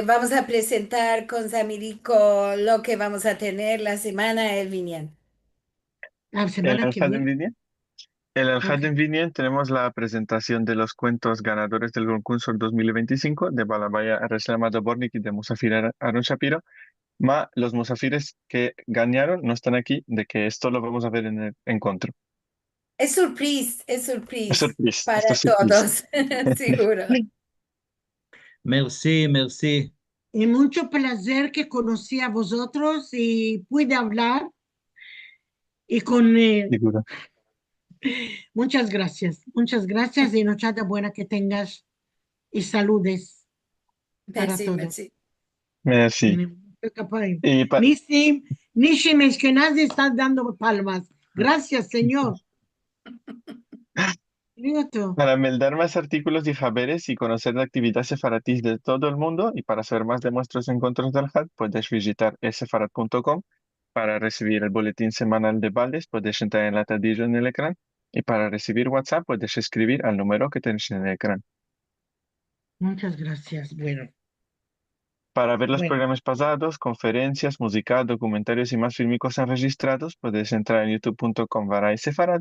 Vamos a presentar con Samirico lo que vamos a tener la semana el viniendo. La El semana que Alhad en viene. línea. El Ok. Alhad en línea tenemos la presentación de los cuentos ganadores del concurso 2025 de Balabaya Rachela Madabornik y de Musafir Aaron Shapiro. Los musafires que ganaron no están aquí, de que esto lo vamos a ver en el encuentro. Es Es surprise sorpresa, esto para es sorpresa. todos, seguro. Merci, merci. Y mucho placer que conocí a vosotros y pude hablar y con Seguro. muchas gracias y noche buena que tengas y saludes para Merci, todos. merci. Sí. Y Nishi, Nishi Meshkenazi está dando palmas. Gracias, Señor. Listo. Para meldar más artículos de Haberes y conocer la actividad sefaratí de todo el mundo y para saber más de nuestros encuentros del Had, puedes visitar sefarat.com. Para recibir el boletín semanal de Valdes, puedes entrar en la tabilla en el ecran. Y para recibir WhatsApp, puedes escribir al número que tienes en el ecran. Muchas gracias. Bueno, Para ver los bueno. programas pasados, conferencias, música, documentarios y más fílmicos enregistrados, puedes entrar en youtube.com/sefarad.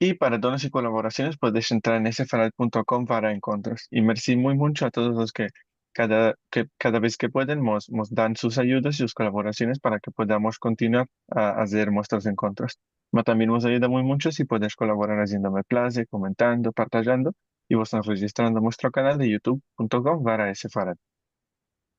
Y para dones y colaboraciones puedes entrar en sefarad.com/encuentros. Y merci muy mucho a todos los que cada vez que pueden nos dan sus ayudas y sus colaboraciones para que podamos continuar a hacer nuestros encuentros. Pero también nos ayuda muy mucho si puedes colaborar haciéndome place, comentando, partajando y vos registrando nuestro canal de youtube.com/sefarad.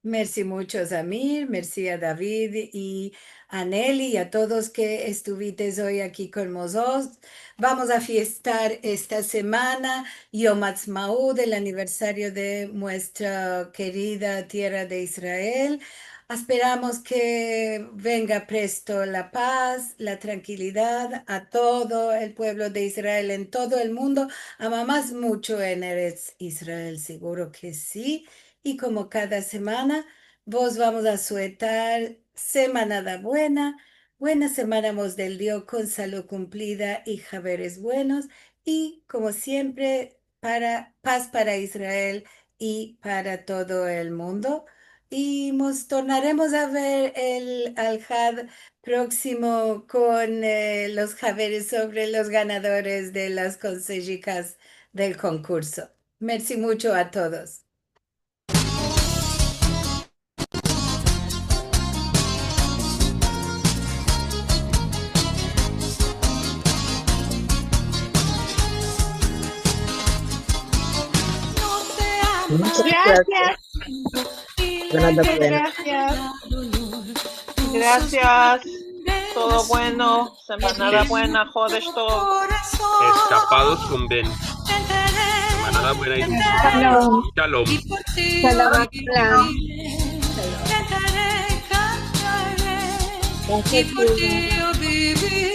Merci mucho, Samir, merci a David y a Nelly y a todos que estuvisteis hoy aquí con nosotros. Vamos a fiestar esta semana Yom Ha'atzmaut, el aniversario de nuestra querida tierra de Israel. Esperamos que venga presto la paz, la tranquilidad a todo el pueblo de Israel en todo el mundo. Amamos mucho en Eretz Israel, seguro que sí. Y como cada semana, vos vamos a sueltar semanada buena, buena semana vos del Dios con salud cumplida y javeres buenos. Y como siempre, paz para Israel y para todo el mundo. Y nos tornaremos a ver el Al-Had próximo con los javeres sobre los ganadores de las consejitas del concurso. Merci mucho a todos. Muchas Gracias. gracias. Gracias. Gracias. Todo bueno. Semanada buena. Jodesh todo. Escapados con Ben. Semanada buena y Shalom. Shalom. Shalom. Gracias. Y por ti yo viví.